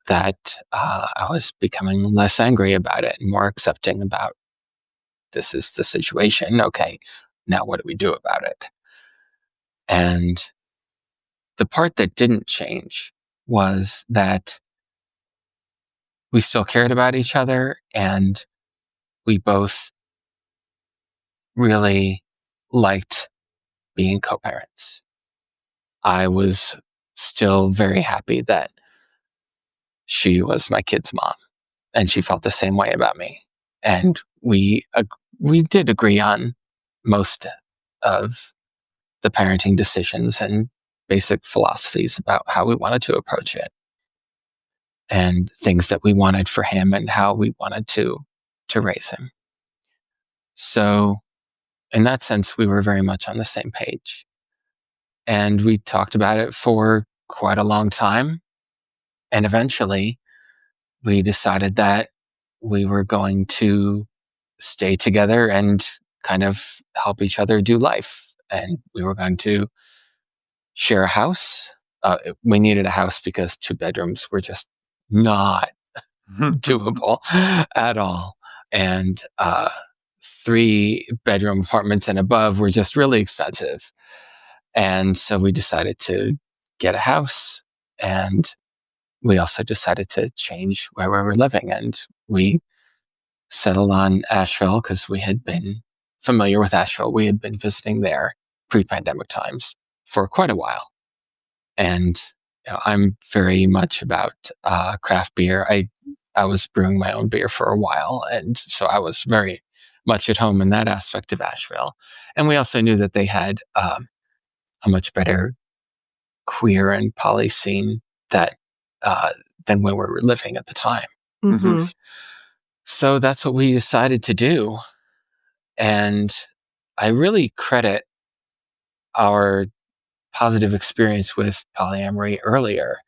A: that I was becoming less angry about it and more accepting about, this is the situation. Okay, now what do we do about it? And the part that didn't change was that we still cared about each other, and we both really liked being co-parents. I was still very happy that she was my kid's mom, and she felt the same way about me. And we did agree on most of the parenting decisions and basic philosophies about how we wanted to approach it, and things that we wanted for him and how we wanted to raise him. So in that sense, we were very much on the same page. And we talked about it for quite a long time. And eventually we decided that we were going to stay together and kind of help each other do life. And we were going to share a house. We needed a house because 2 bedrooms were just not doable at all. And 3-bedroom apartments and above were just really expensive. And so we decided to get a house, and we also decided to change where we were living. And we settled on Asheville because we had been familiar with Asheville. We had been visiting there pre-pandemic times for quite a while. And I'm very much about craft beer. I was brewing my own beer for a while, and so I was very much at home in that aspect of Asheville. And we also knew that they had a much better queer and poly scene than where we were living at the time.
B: Mm-hmm.
A: So that's what we decided to do. And I really credit our positive experience with polyamory earlier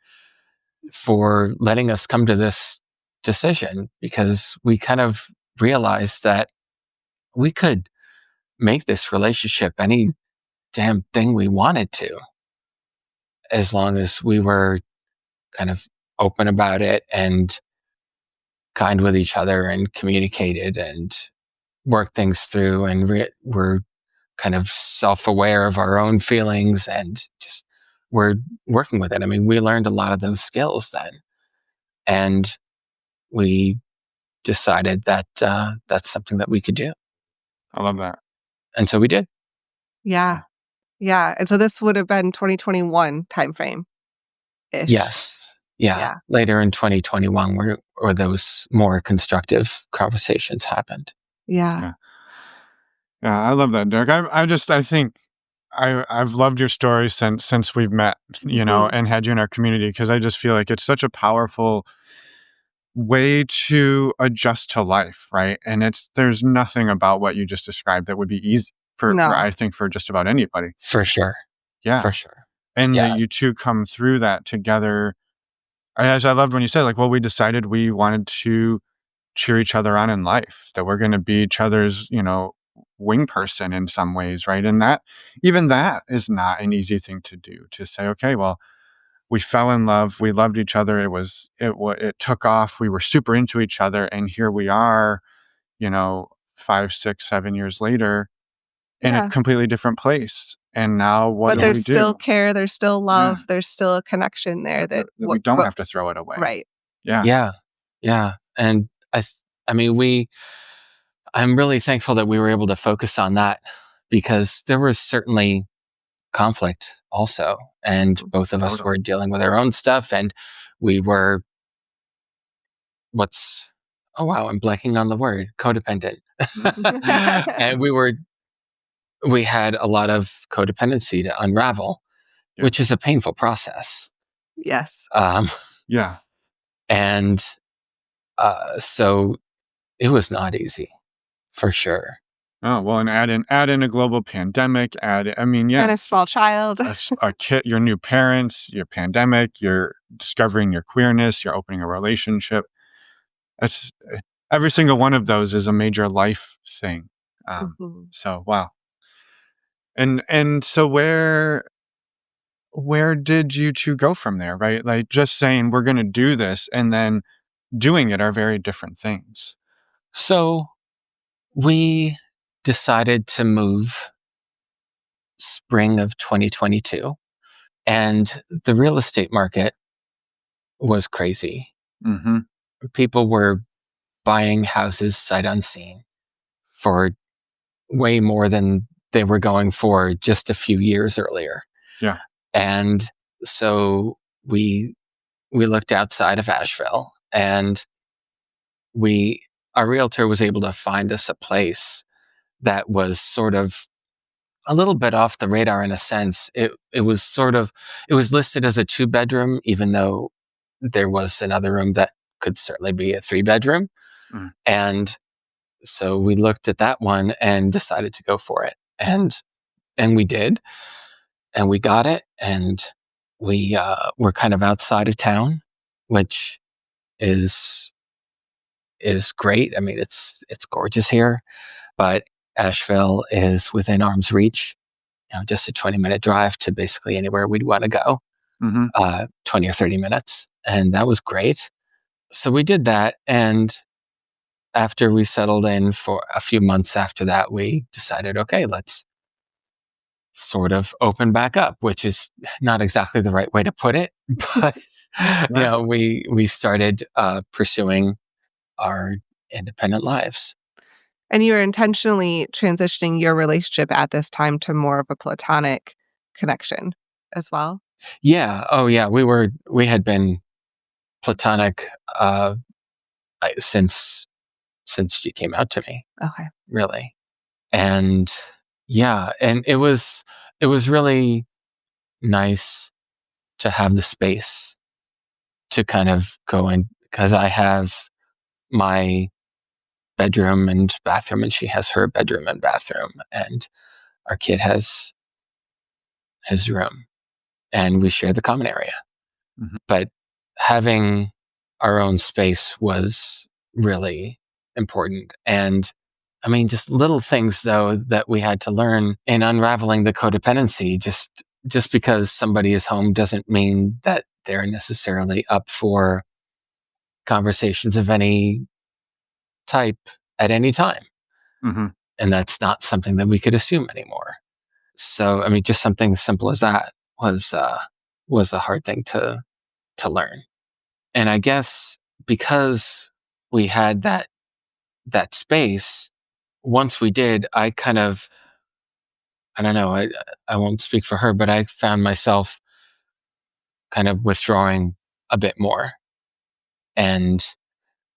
A: for letting us come to this decision, because we kind of realized that we could make this relationship any damn thing we wanted to, as long as we were kind of open about it and kind with each other and communicated and worked things through, and we're kind of self-aware of our own feelings and just we're working with it. I mean, we learned a lot of those skills then, and we decided that that's something that we could do.
C: I love that.
A: And so we did.
B: Yeah. Yeah. And so this would have been 2021 timeframe ish.
A: Yes. Yeah. Later in 2021, where those more constructive conversations happened.
B: Yeah.
C: Yeah, I love that, Derek. I think I've loved your story since we've met, and had you in our community, because I just feel like it's such a powerful way to adjust to life, right? And there's nothing about what you just described that would be easy for I think for just about anybody.
A: For sure.
C: Yeah.
A: For sure.
C: And that you two come through that together. And as I loved when you said, like, well, we decided we wanted to cheer each other on in life, that we're going to be each other's, wing person in some ways, right? And that is not an easy thing to do, to say, okay, well, we fell in love, we loved each other, it took off, we were super into each other, and here we are, 5, 6, 7 years later in a completely different place. And now what do we do? But
B: there's still care, there's still love, there's still a connection there that
C: we don't have to throw it away.
B: Right.
A: Yeah. And I mean, I'm really thankful that we were able to focus on that, because there was certainly conflict also, and both of us were dealing with our own stuff, and we were I'm blanking on the word, codependent. And we had a lot of codependency to unravel, which is a painful process.
B: Yes.
A: And so it was not easy, for sure.
C: Oh, well, and add in a global pandemic, and a
B: small child,
C: a kid, your new parents, your pandemic, you're discovering your queerness, you're opening a relationship. That's every single one of those is a major life thing. So, wow. And so where did you two go from there, right? Like, just saying we're going to do this and then doing it are very different things.
A: So we decided to move spring of 2022, and the real estate market was crazy.
C: Mm-hmm.
A: People were buying houses sight unseen for way more than they were going for just a few years earlier.
C: Yeah.
A: And so we looked outside of Asheville, and our realtor was able to find us a place that was sort of a little bit off the radar in a sense. It was listed as a 2-bedroom, even though there was another room that could certainly be a 3-bedroom. And So we looked at that one and decided to go for it. And we did, and we got it. And we were kind of outside of town, which is great. I mean, it's gorgeous here, but Asheville is within arm's reach. Just a 20-minute drive to basically anywhere we'd want to go, 20 or 30 minutes. And that was great. So we did that. And after we settled in for a few months after that, we decided, okay, let's sort of open back up, which is not exactly the right way to put it. But, we started pursuing our independent lives.
B: And you were intentionally transitioning your relationship at this time to more of a platonic connection as well?
A: Yeah. Oh, yeah. We had been platonic since she came out to me.
B: Okay.
A: Really. And yeah, and it was really nice to have the space to kind of go in, because I have my bedroom and bathroom, and she has her bedroom and bathroom, and our kid has his room, and we share the common area. Mm-hmm. But having our own space was really important. And I mean, just little things, though, that we had to learn in unraveling the codependency. Just because somebody is home doesn't mean that they're necessarily up for conversations of any type at any time. Mm-hmm. And that's not something that we could assume anymore. So, I mean, just something as simple as that was a hard thing to learn. And I guess because we had that space, once we did, I kind of, I don't know, I won't speak for her, but I found myself kind of withdrawing a bit more and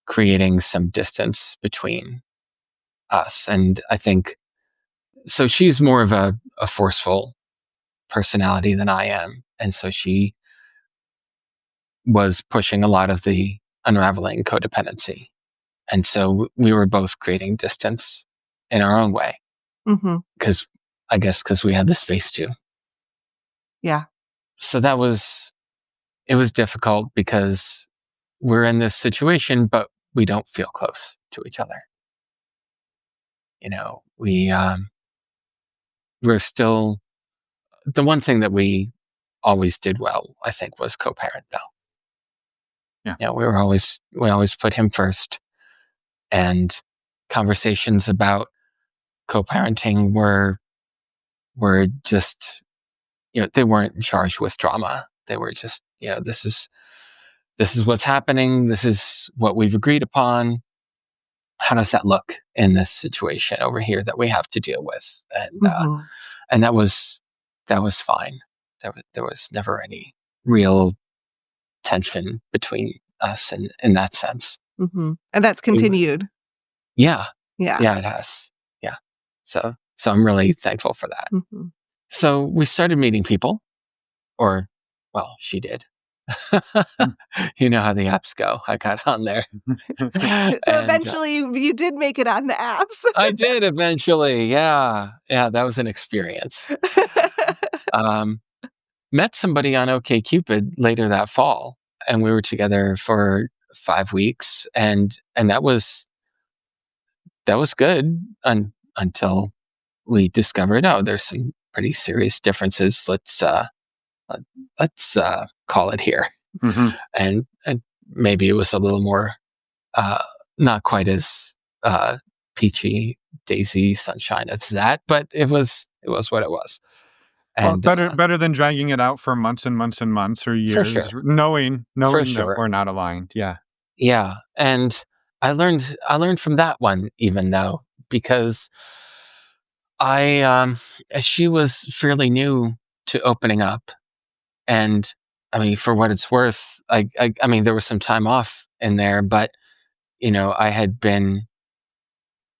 A: creating some distance between us. And I think, so she's more of a forceful personality than I am. And so she was pushing a lot of the unraveling codependency. And so we were both creating distance in our own way. Because we had the space to.
B: Yeah.
A: So it was difficult because we're in this situation, but we don't feel close to each other. We're still, the one thing that we always did well, I think, was co-parent, though. Yeah. We always put him first, and conversations about co-parenting were just, they weren't charged with drama. They were just, this is what's happening. This is what we've agreed upon. How does that look in this situation over here that we have to deal with? And that was fine. There was never any real tension between us in that sense.
B: And that's continued.
A: Yeah.
B: Yeah.
A: Yeah, it has. Yeah. So I'm really thankful for that. So we started meeting people, or, well, she did. You know how the apps go. I got on there.
B: So eventually you did make it on the apps.
A: I did eventually. Yeah. Yeah. That was an experience. Met somebody on OkCupid later that fall, and we were together for 5 weeks, and that was good until we discovered, there's some pretty serious differences. Let's call it here. And maybe it was a little more, not quite as peachy daisy sunshine as that, but it was what it was. And
C: better than dragging it out for months and months and months or years,
A: for sure.
C: knowing that we're not aligned. Yeah.
A: Yeah. And I learned from that one, even though, because she was fairly new to opening up. And I mean, for what it's worth, I mean, there was some time off in there, but, I had been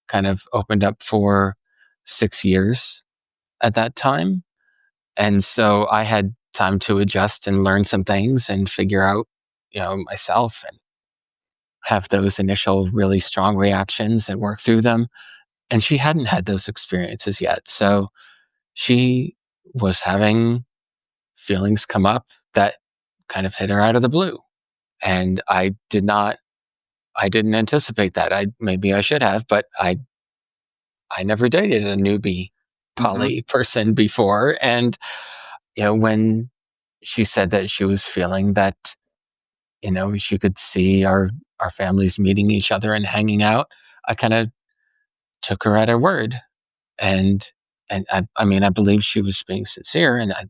A: kind of opened up for 6 years at that time. And so I had time to adjust and learn some things and figure out, myself. have those initial really strong reactions and work through them. And she hadn't had those experiences yet. So she was having feelings come up that kind of hit her out of the blue. And I didn't anticipate that. Maybe I should have, but I never dated a newbie poly person before. And, when she said that she was feeling that, she could see our families meeting each other and hanging out, I kind of took her at her word. And I believe she was being sincere, and I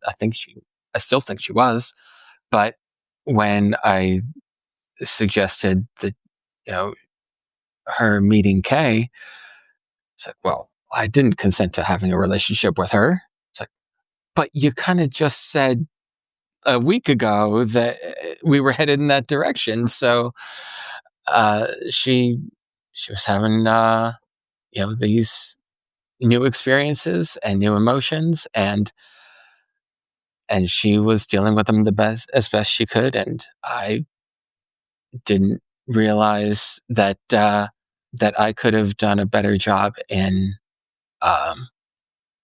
A: still think she was. But when I suggested that, her meeting Kay, it's like, well, I didn't consent to having a relationship with her. It's like, but you kind of just said a week ago that we were headed in that direction. So she was having these new experiences and new emotions, and she was dealing with them as best she could. And I didn't realize that I could have done a better job in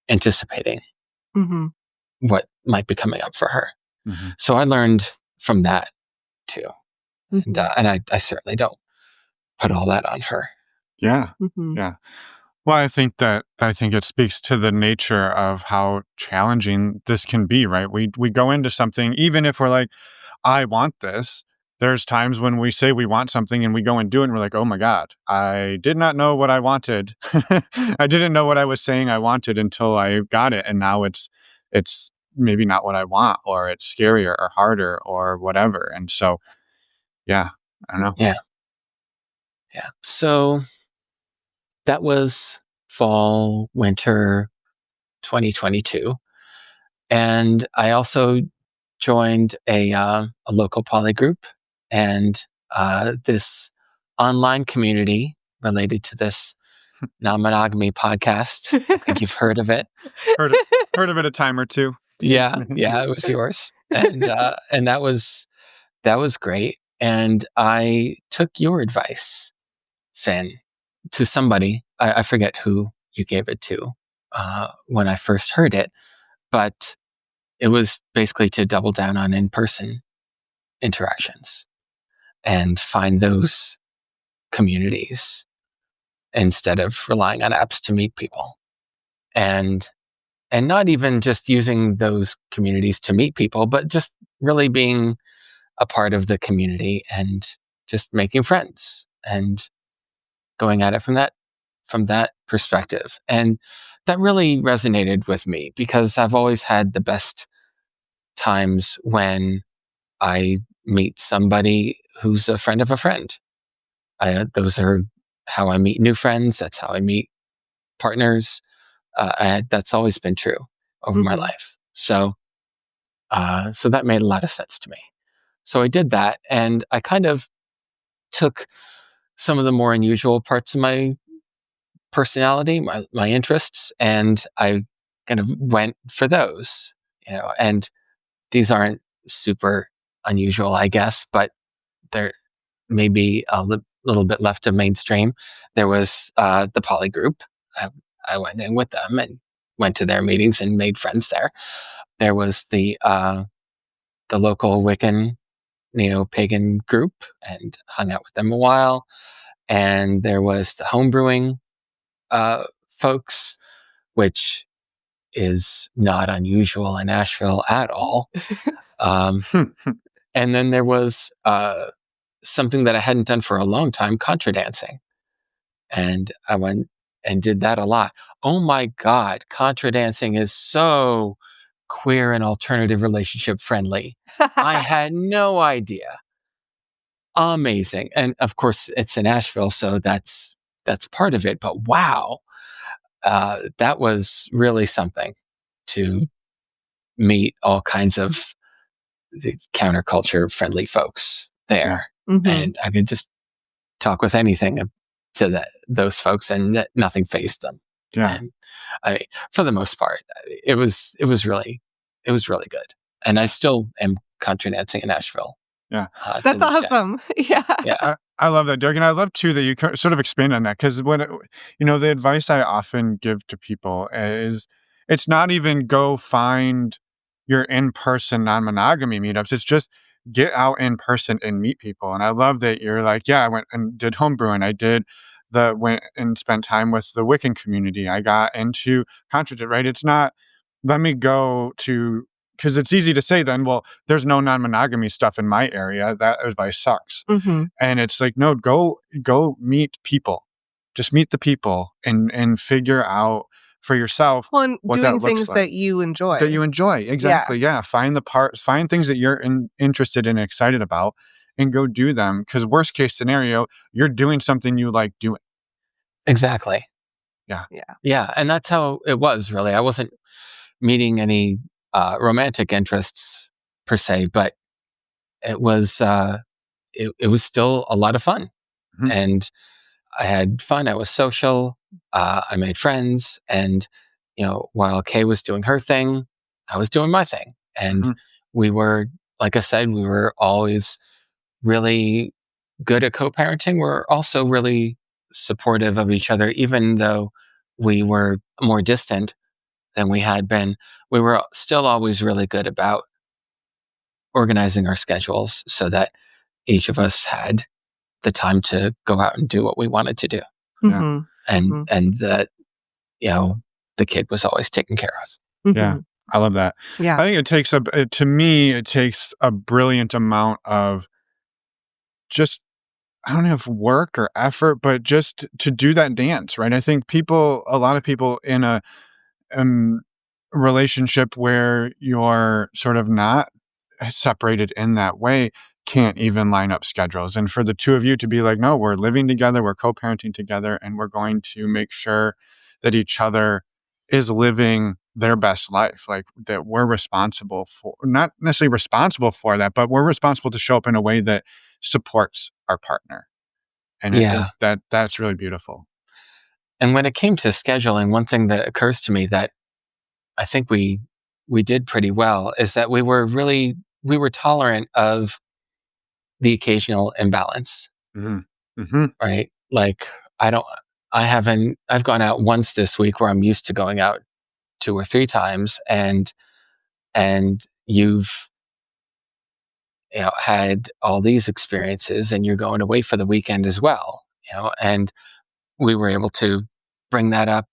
A: anticipating what might be coming up for her. So I learned from that too. And I certainly don't put all that on her.
C: Yeah. Yeah. Well, I think it speaks to the nature of how challenging this can be, right? We go into something, even if we're like, I want this. There's times when we say we want something and we go and do it and we're like, oh my God, I did not know what I wanted. I didn't know what I was saying I wanted until I got it. And now it's maybe not what I want, or it's scarier or harder or whatever. And so, yeah, I don't know.
A: Yeah. Yeah. So that was fall, winter 2022. And I also joined a local poly group and this online community related to this Non-Monogamy podcast. I think you've heard of it.
C: Heard of it a time or two.
A: Yeah, it was yours. And that was great. And I took your advice, Finn, to somebody. I forget who you gave it to when I first heard it, but it was basically to double down on in-person interactions and find those communities instead of relying on apps to meet people. And not even just using those communities to meet people, but just really being a part of the community and just making friends and going at it from that perspective. And that really resonated with me because I've always had the best times when I meet somebody who's a friend of a friend. Those are how I meet new friends. That's how I meet partners. That's always been true over my life. So that made a lot of sense to me. So I did that, and I kind of took some of the more unusual parts of my personality, my interests, and I kind of went for those, and these aren't super unusual, I guess, but they're maybe a little bit left of mainstream. There was the poly group. I went in with them and went to their meetings and made friends there. There was the local Wiccan neo-pagan group and hung out with them a while. And there was the homebrewing folks, which is not unusual in Asheville at all. And then there was something that I hadn't done for a long time, contra dancing. And I went and did that a lot. Oh my God, contra dancing is so queer and alternative relationship friendly. I had no idea. Amazing. And of course, it's in Asheville, so that's part of it. But wow, that was really something to meet all kinds of these counterculture friendly folks there. And I could just talk with anything to those folks, and nothing fazed them.
C: Yeah.
A: And for the most part, it was really good. And I still am contra dancing in Nashville
C: Yeah.
A: To
B: That's
A: this day.
B: awesome. Yeah.
A: Yeah.
C: I love that, Derek, and I love too that you sort of expand on that because the advice I often give to people is it's not even go find your in-person non-monogamy meetups. It's just get out in person and meet people. And I love that you're like, yeah, I went and did homebrewing. Went and spent time with the Wiccan community. I got into Contradict, right? It's not let me go to because it's easy to say then, well, there's no non-monogamy stuff in my area. That advice sucks.
B: Mm-hmm.
C: And it's like, no, go meet people. Just meet the people and figure out for yourself
B: Well, and
C: what
B: doing
C: that looks
B: things
C: like.
B: that you enjoy.
C: That you enjoy. Exactly. Yeah. Find things that you're interested and excited about and go do them. Because worst case scenario, you're doing something you like doing.
A: Exactly.
C: Yeah.
A: Yeah. And that's how it was, really. I wasn't meeting any romantic interests per se, but it was it was still a lot of fun.
C: Mhm.
A: And I had fun. I was social. I made friends. And, while Kay was doing her thing, I was doing my thing. And
C: Mhm.
A: we were, like I said, we were always really good at co-parenting. We're also really supportive of each other, even though we were more distant than we had been. We were still always really good about organizing our schedules so that each of us had the time to go out and do what we wanted to do.
B: Mm-hmm.
A: And that, the kid was always taken care of.
B: Mm-hmm.
C: Yeah. I love that.
B: Yeah.
C: I think to me, it takes a brilliant amount of just, I don't know if work or effort, but just to do that dance, right? I think a lot of people in a relationship where you're sort of not separated in that way can't even line up schedules. And for the two of you to be like, no, we're living together, we're co-parenting together, and we're going to make sure that each other is living their best life, like that we're responsible for, not necessarily responsible for that, but we're responsible to show up in a way that supports our partner. And
A: Yeah.
C: that's really beautiful.
A: And when it came to scheduling, one thing that occurs to me that I think we did pretty well is that we were tolerant of the occasional imbalance,
C: Mm-hmm. Mm-hmm.
A: right? Like I've gone out once this week where I'm used to going out 2 or 3 times, and you've had all these experiences and you're going away for the weekend as well, and we were able to bring that up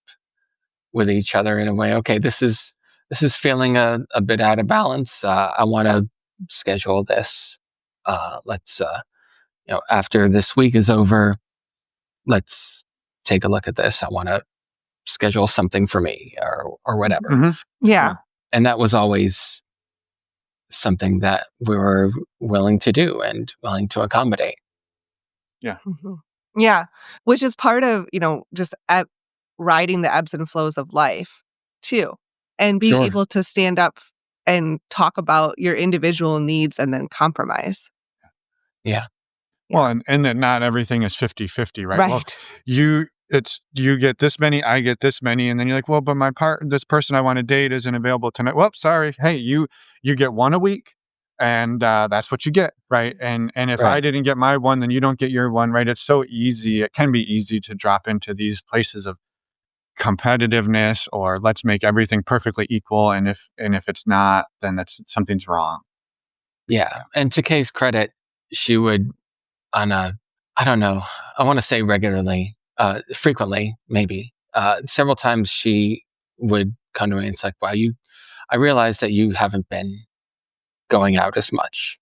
A: with each other in a way. Okay, this is feeling a bit out of balance. I want to schedule this. Let's after this week is over, let's take a look at this. I want to schedule something for me or whatever.
C: Mm-hmm.
B: Yeah.
A: And that was always something that we were willing to do and willing to accommodate.
C: Yeah.
B: Mm-hmm. Yeah. Which is part of, just riding the ebbs and flows of life too. And being
A: Sure.
B: able to stand up and talk about your individual needs and then compromise.
A: Yeah.
C: Well, and that not everything is 50-50, right? Well,
B: Right.
C: you get this many, I get this many, and then you're like, well, but this person I want to date isn't available tonight. Well, sorry. Hey, you get one a week, and that's what you get, right? And if I
A: Right.
C: didn't get my one, then you don't get your one, right? It's so easy. It can be easy to drop into these places of competitiveness or let's make everything perfectly equal, and if it's not, then something's wrong.
A: Yeah. And to Kay's credit, she would I don't know, I want to say regularly, frequently, maybe, several times she would come to me and it's like, wow, I realize that you haven't been going out as much.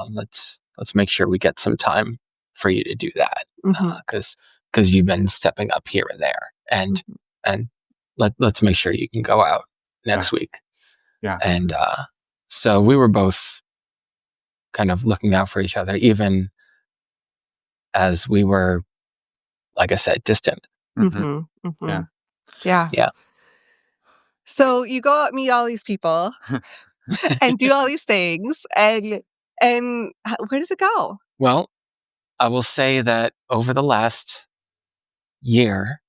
A: Let's make sure we get some time for you to do that.
B: Mhm.
A: Cause you've been stepping up here and there, and let's make sure you can go out next week.
C: Yeah.
A: And, so we were both kind of looking out for each other, even as we were, like I said, distant.
C: Mhm.
B: Mhm. Mhm.
C: Yeah.
B: Yeah.
A: Yeah.
B: So you go out, meet all these people and do all these things, and where does it go?
A: Well, I will say that over the last year,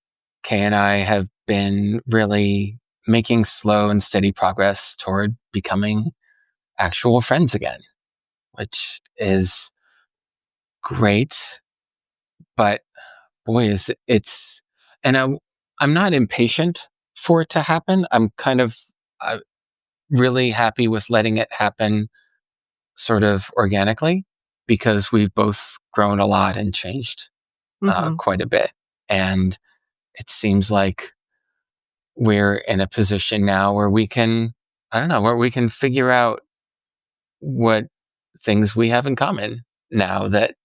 A: Kay and I have been really making slow and steady progress toward becoming actual friends again, which is great. But boy, and I'm not impatient for it to happen. I'm kind of really happy with letting it happen sort of organically, because we've both grown a lot and changed quite a bit. And it seems like we're in a position now where we can, where we can figure out what things we have in common now that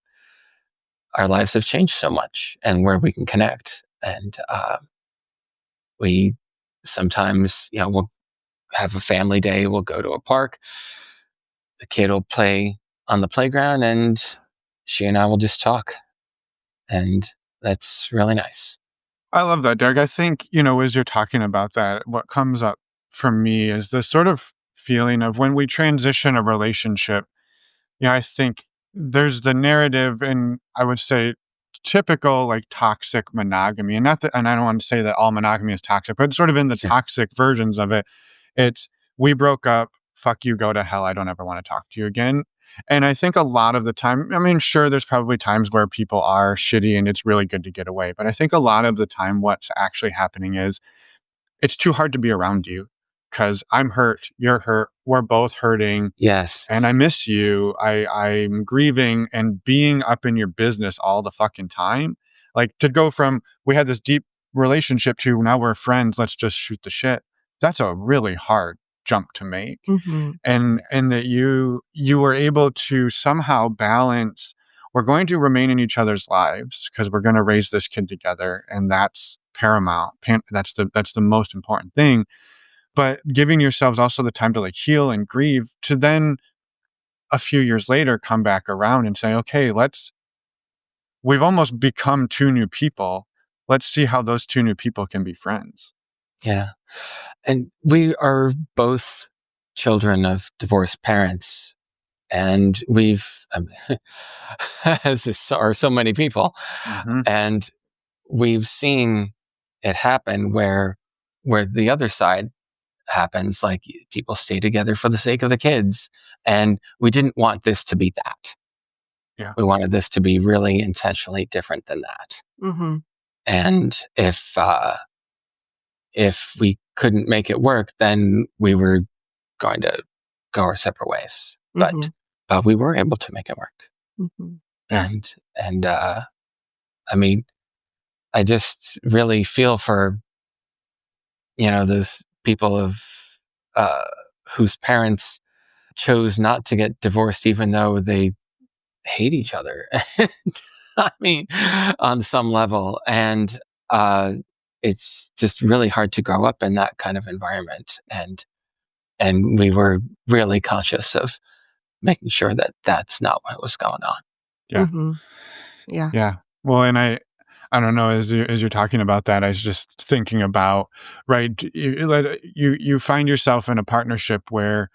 A: our lives have changed so much, and where we can connect. And we sometimes, we'll have a family day, we'll go to a park, the kid will play on the playground, and she and I will just talk. And that's really nice.
C: I love that, Derek. I think, as you're talking about that, what comes up for me is this sort of feeling of when we transition a relationship. I think there's the narrative, and I would say typical like toxic monogamy, and and I don't want to say that all monogamy is toxic, but sort of in the toxic versions of it, it's we broke up, fuck you, go to hell, I don't ever want to talk to you again. And I think a lot of the time, I mean, sure, there's probably times where people are shitty and it's really good to get away, but I think a lot of the time what's actually happening is it's too hard to be around you because I'm hurt, you're hurt, we're both hurting.
A: Yes.
C: And I miss you. I'm grieving, and being up in your business all the fucking time. Like, to go from we had this deep relationship to now we're friends, let's just shoot the shit. That's a really hard jump to make. And that you were able to somehow balance, we're going to remain in each other's lives because we're going to raise this kid together, and that's paramount. That's the most important thing. But giving yourselves also the time to like heal and grieve, to then a few years later come back around and say, okay, we've almost become two new people. Let's see how those two new people can be friends.
A: Yeah. And we are both children of divorced parents, and as are so many people, and we've seen it happen where the other side happens, like people stay together for the sake of the kids. And we didn't want this to be that.
C: Yeah.
A: We wanted this to be really intentionally different than that. And if we couldn't make it work, then we were going to go our separate ways. But we were able to make it work. And I mean, I just really feel for, those people whose parents chose not to get divorced, even though they hate each other. I mean, on some level. And it's just really hard to grow up in that kind of environment. And we were really conscious of making sure that that's not what was going on.
C: Yeah. Yeah. Well, and I don't know, as you're talking about that, I was just thinking about, right, you find yourself in a partnership where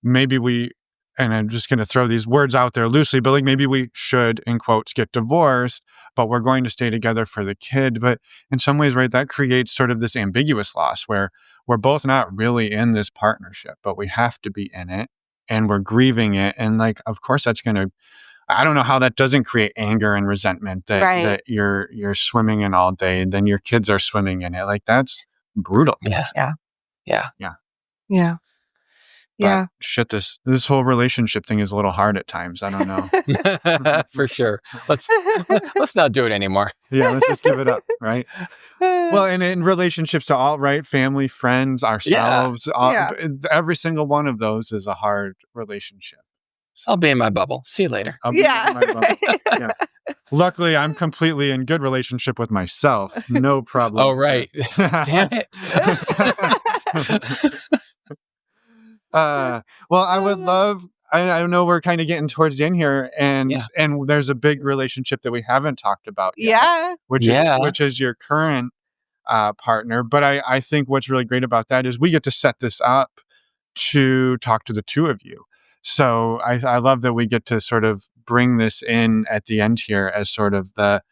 C: maybe and I'm just going to throw these words out there loosely, but like maybe we should, in quotes, get divorced, but we're going to stay together for the kid. But in some ways, right, that creates sort of this ambiguous loss where we're both not really in this partnership, but we have to be in it, and we're grieving it. And like, of course, that's going to, I don't know how that doesn't create anger and resentment that you're swimming in all day, and then your kids are swimming in it. Like, that's brutal.
A: Yeah.
C: But shit, this whole relationship thing is a little hard at times. I don't know.
A: For sure. Let's not do it anymore.
C: Yeah, let's just give it up, right? Well, and in relationships to all, right? Family, friends, ourselves, every single one of those is a hard relationship.
A: I'll be in my bubble. See you later.
C: I'll be in my bubble. Yeah. Luckily, I'm completely in good relationship with myself. No problem.
A: Oh, right. Damn it.
C: Well, I would love, I know we're kind of getting towards the end here, and there's a big relationship that we haven't talked about yet, which is your current partner. But I think what's really great about that is we get to set this up to talk to the two of you. So I love that we get to sort of bring this in at the end here as sort of the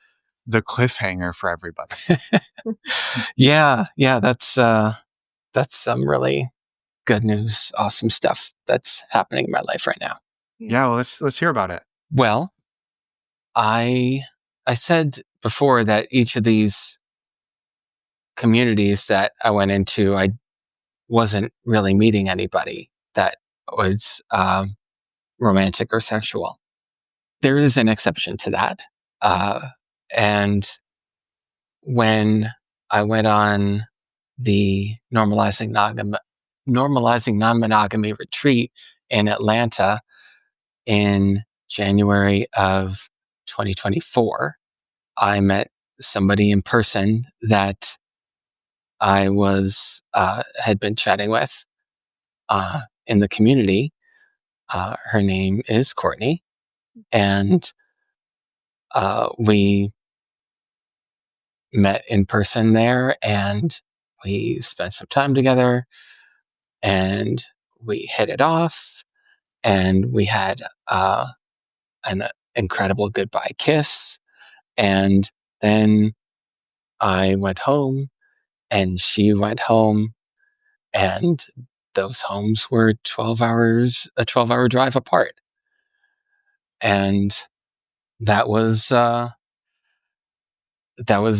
C: cliffhanger for everybody.
A: Yeah, that's some really good news, awesome stuff that's happening in my life right now.
C: Yeah, well, let's hear about it.
A: Well, I said before that each of these communities that I went into, I wasn't really meeting anybody that was romantic or sexual. There is an exception to that. And when I went on the normalizing non-monogamy retreat in Atlanta in January of 2024, I met somebody in person that I was had been chatting with in the community. Her name is Courtney, and we met in person there, and we spent some time together, and we hit it off, and we had an incredible goodbye kiss, and then I went home, and she went home, and those homes were a 12-hour drive apart. And that was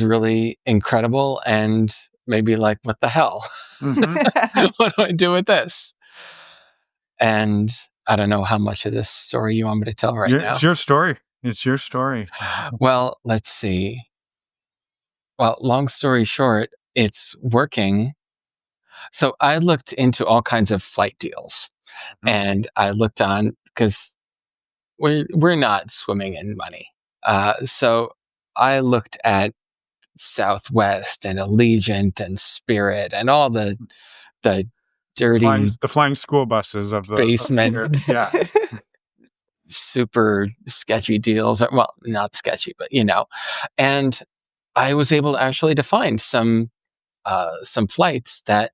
A: really incredible, and maybe like, what the hell?
C: Mm-hmm.
A: What do I do with this? And I don't know how much of this story you want me to tell right now.
C: It's your story. It's your story.
A: Well, let's see. Well, long story short, it's working. So I looked into all kinds of flight deals, and I looked on, because we're not swimming in money. So I looked at Southwest and Allegiant and Spirit and all the dirty
C: the flying school buses of the
A: basement,
C: yeah.
A: super sketchy deals. Well, not sketchy, but and I was able to actually to find some flights that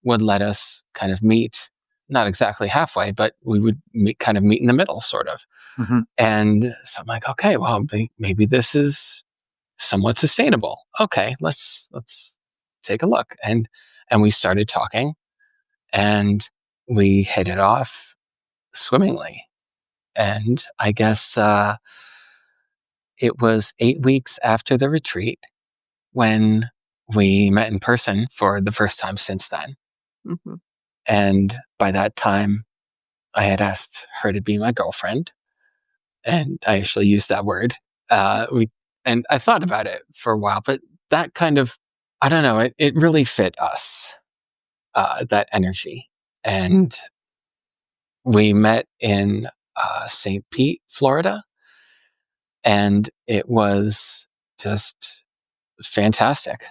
A: would let us kind of meet, not exactly halfway, but we would meet in the middle, sort of.
C: Mm-hmm.
A: And so I'm like, okay, well, maybe this is somewhat sustainable. Okay, let's take a look. And we started talking, and we hit it off swimmingly. And I guess it was 8 weeks after the retreat when we met in person for the first time since then.
B: Mm-hmm.
A: And by that time, I had asked her to be my girlfriend. And I actually used that word. And I thought about it for a while, but that kind of, I don't know, it really fit us, that energy. And we met in St. Pete, Florida, and it was just fantastic.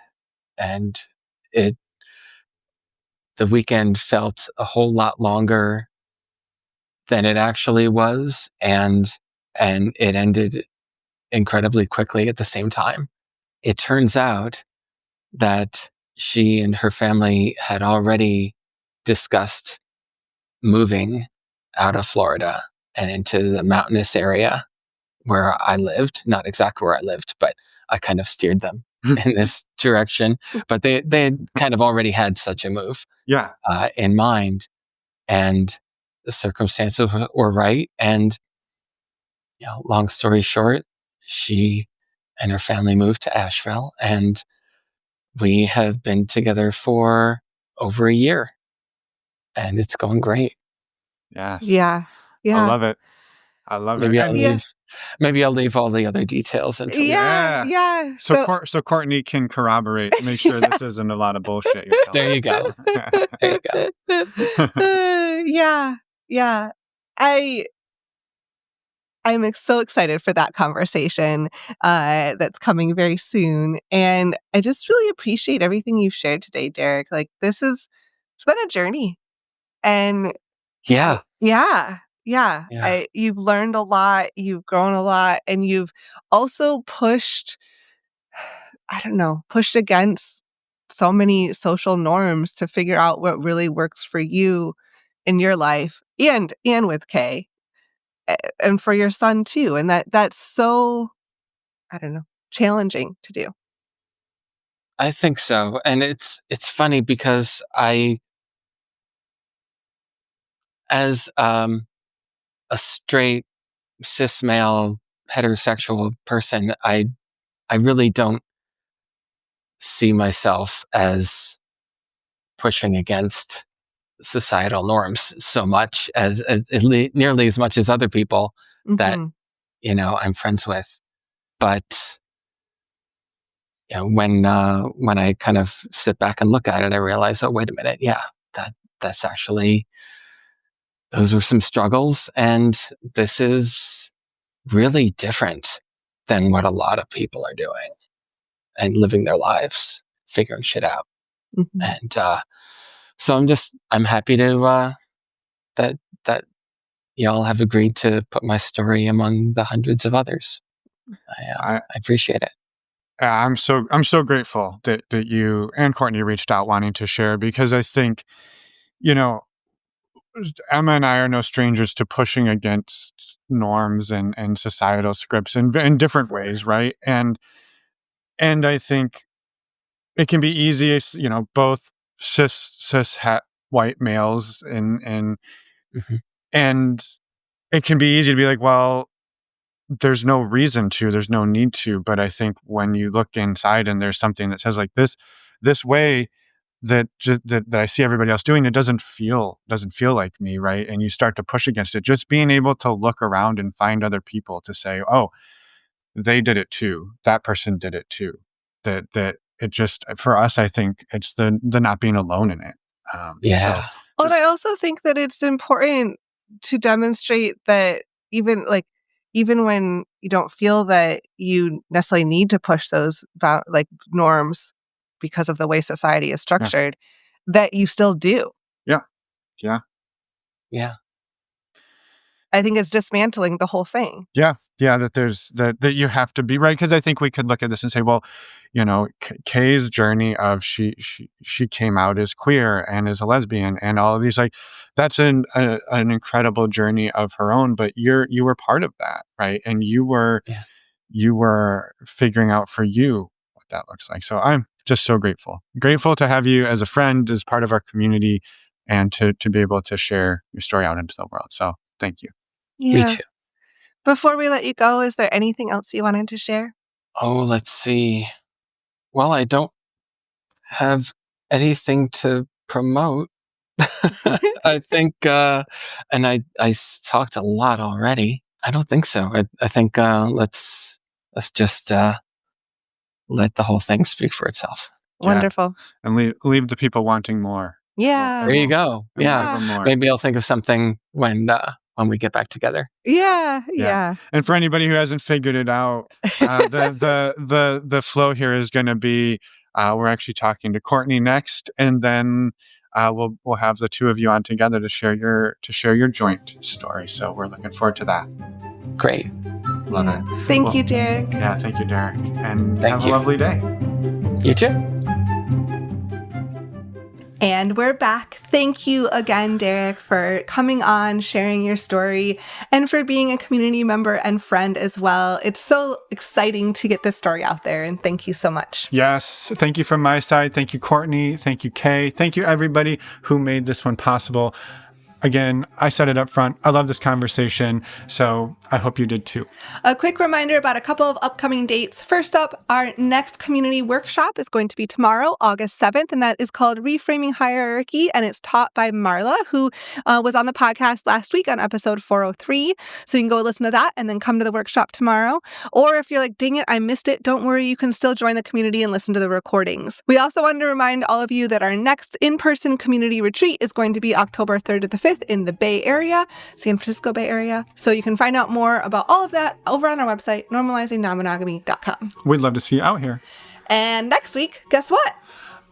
A: And the weekend felt a whole lot longer than it actually was, and it ended incredibly quickly at the same time. It turns out that she and her family had already discussed moving out of Florida and into the mountainous area where I lived. Not exactly where I lived, but I kind of steered them in this direction. But they had kind of already had such a move in mind, and the circumstances were right. And long story short, she and her family moved to Asheville, and we have been together for over a year, and it's going great.
C: Yes.
B: Yeah.
C: I love it.
A: Maybe I'll leave all the other details until
B: yeah.
C: So Courtney can corroborate, make sure this isn't a lot of bullshit you're telling.
A: There you go. There you
B: go. Yeah. I'm so excited for that conversation that's coming very soon. And I just really appreciate everything you've shared today, Derek. Like, it's been a journey. And
A: yeah.
B: You've learned a lot, you've grown a lot, and you've also pushed against so many social norms to figure out what really works for you in your life and with Kay. And for your son too. And that's so, challenging to do.
A: I think so. And it's funny because as a straight cis male heterosexual person, I really don't see myself as pushing against societal norms so much as nearly as much as other people that I'm friends with. But when I kind of sit back and look at it, I realize, oh, wait a minute, yeah, that's actually, those were some struggles, and this is really different than what a lot of people are doing and living their lives, figuring shit out. And so I'm happy to that y'all have agreed to put my story among the hundreds of others. I appreciate it.
C: I'm so grateful that you and Courtney reached out wanting to share, because I think, Emma and I are no strangers to pushing against norms and societal scripts in different ways, right? And I think it can be easy, both cis het white males, and it can be easy to be like, well, there's no reason to, there's no need to. But I think when you look inside and there's something that says like this way that I see everybody else doing, it doesn't feel like me, right? And you start to push against it. Just being able to look around and find other people to say, oh, they did it too. That person did it too. That it just, for us, I think it's the not being alone in it.
A: Yeah.
B: And I also think that it's important to demonstrate that even when you don't feel that you necessarily need to push those norms because of the way society is structured, that you still do.
A: Yeah.
B: I think it's dismantling the whole thing.
C: Yeah, that there's that you have to be right, because I think we could look at this and say, well, Kay's journey of she came out as queer and as a lesbian and all of these, like, that's an incredible journey of her own, but you were part of that, right? And you were figuring out for you what that looks like. So I'm just so grateful to have you as a friend, as part of our community, and to be able to share your story out into the world. So thank you.
B: Yeah.
A: Me too.
B: Before we let you go, is there anything else you wanted to share?
A: Oh, let's see. Well, I don't have anything to promote. I think, and I talked a lot already. I don't think so. I think let's just let the whole thing speak for itself.
B: Wonderful.
C: And leave the people wanting more.
B: Yeah.
A: There you go. Yeah.
C: More.
A: Maybe I'll think of something when we get back together.
B: Yeah.
C: And for anybody who hasn't figured it out, the flow here is going to be, we're actually talking to Courtney next, and then we'll have the two of you on together to share your joint story. So we're looking forward to that.
A: Great.
C: Love it.
B: Thank you, Derek.
C: Yeah, thank you, Derek. And have a lovely day.
A: You too.
B: And we're back. Thank you again, Derek, for coming on, sharing your story, and for being a community member and friend as well. It's so exciting to get this story out there, and thank you so much.
C: Yes, thank you from my side. Thank you, Courtney. Thank you, Kay. Thank you, everybody who made this one possible. Again, I said it up front. I love this conversation, so I hope you did too.
B: A quick reminder about a couple of upcoming dates. First up, our next community workshop is going to be tomorrow, August 7th, and that is called Reframing Hierarchy, and it's taught by Marla, who was on the podcast last week on episode 403. So you can go listen to that and then come to the workshop tomorrow. Or if you're like, dang it, I missed it, don't worry, you can still join the community and listen to the recordings. We also wanted to remind all of you that our next in-person community retreat is going to be October 3rd to the 5th in the Bay Area, San Francisco Bay Area. So you can find out more about all of that over on our website, normalizingnonmonogamy.com.
C: We'd love to see you out here.
B: And next week, guess what?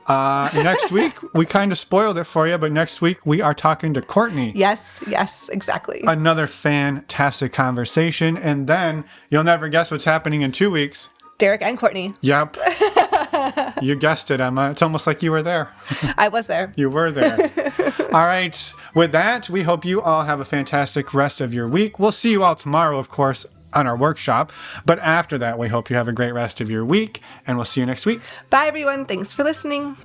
C: Next week, we kind of spoiled it for you, but next week we are talking to Courtney.
B: Yes, exactly.
C: Another fantastic conversation. And then you'll never guess what's happening in 2 weeks.
B: Derek and Courtney.
C: Yep. You guessed it, Emma. It's almost like you were there.
B: I was there.
C: You were there. All right. With that, we hope you all have a fantastic rest of your week. We'll see you all tomorrow, of course, on our workshop. But after that, we hope you have a great rest of your week, and we'll see you next week.
B: Bye, everyone. Thanks for listening.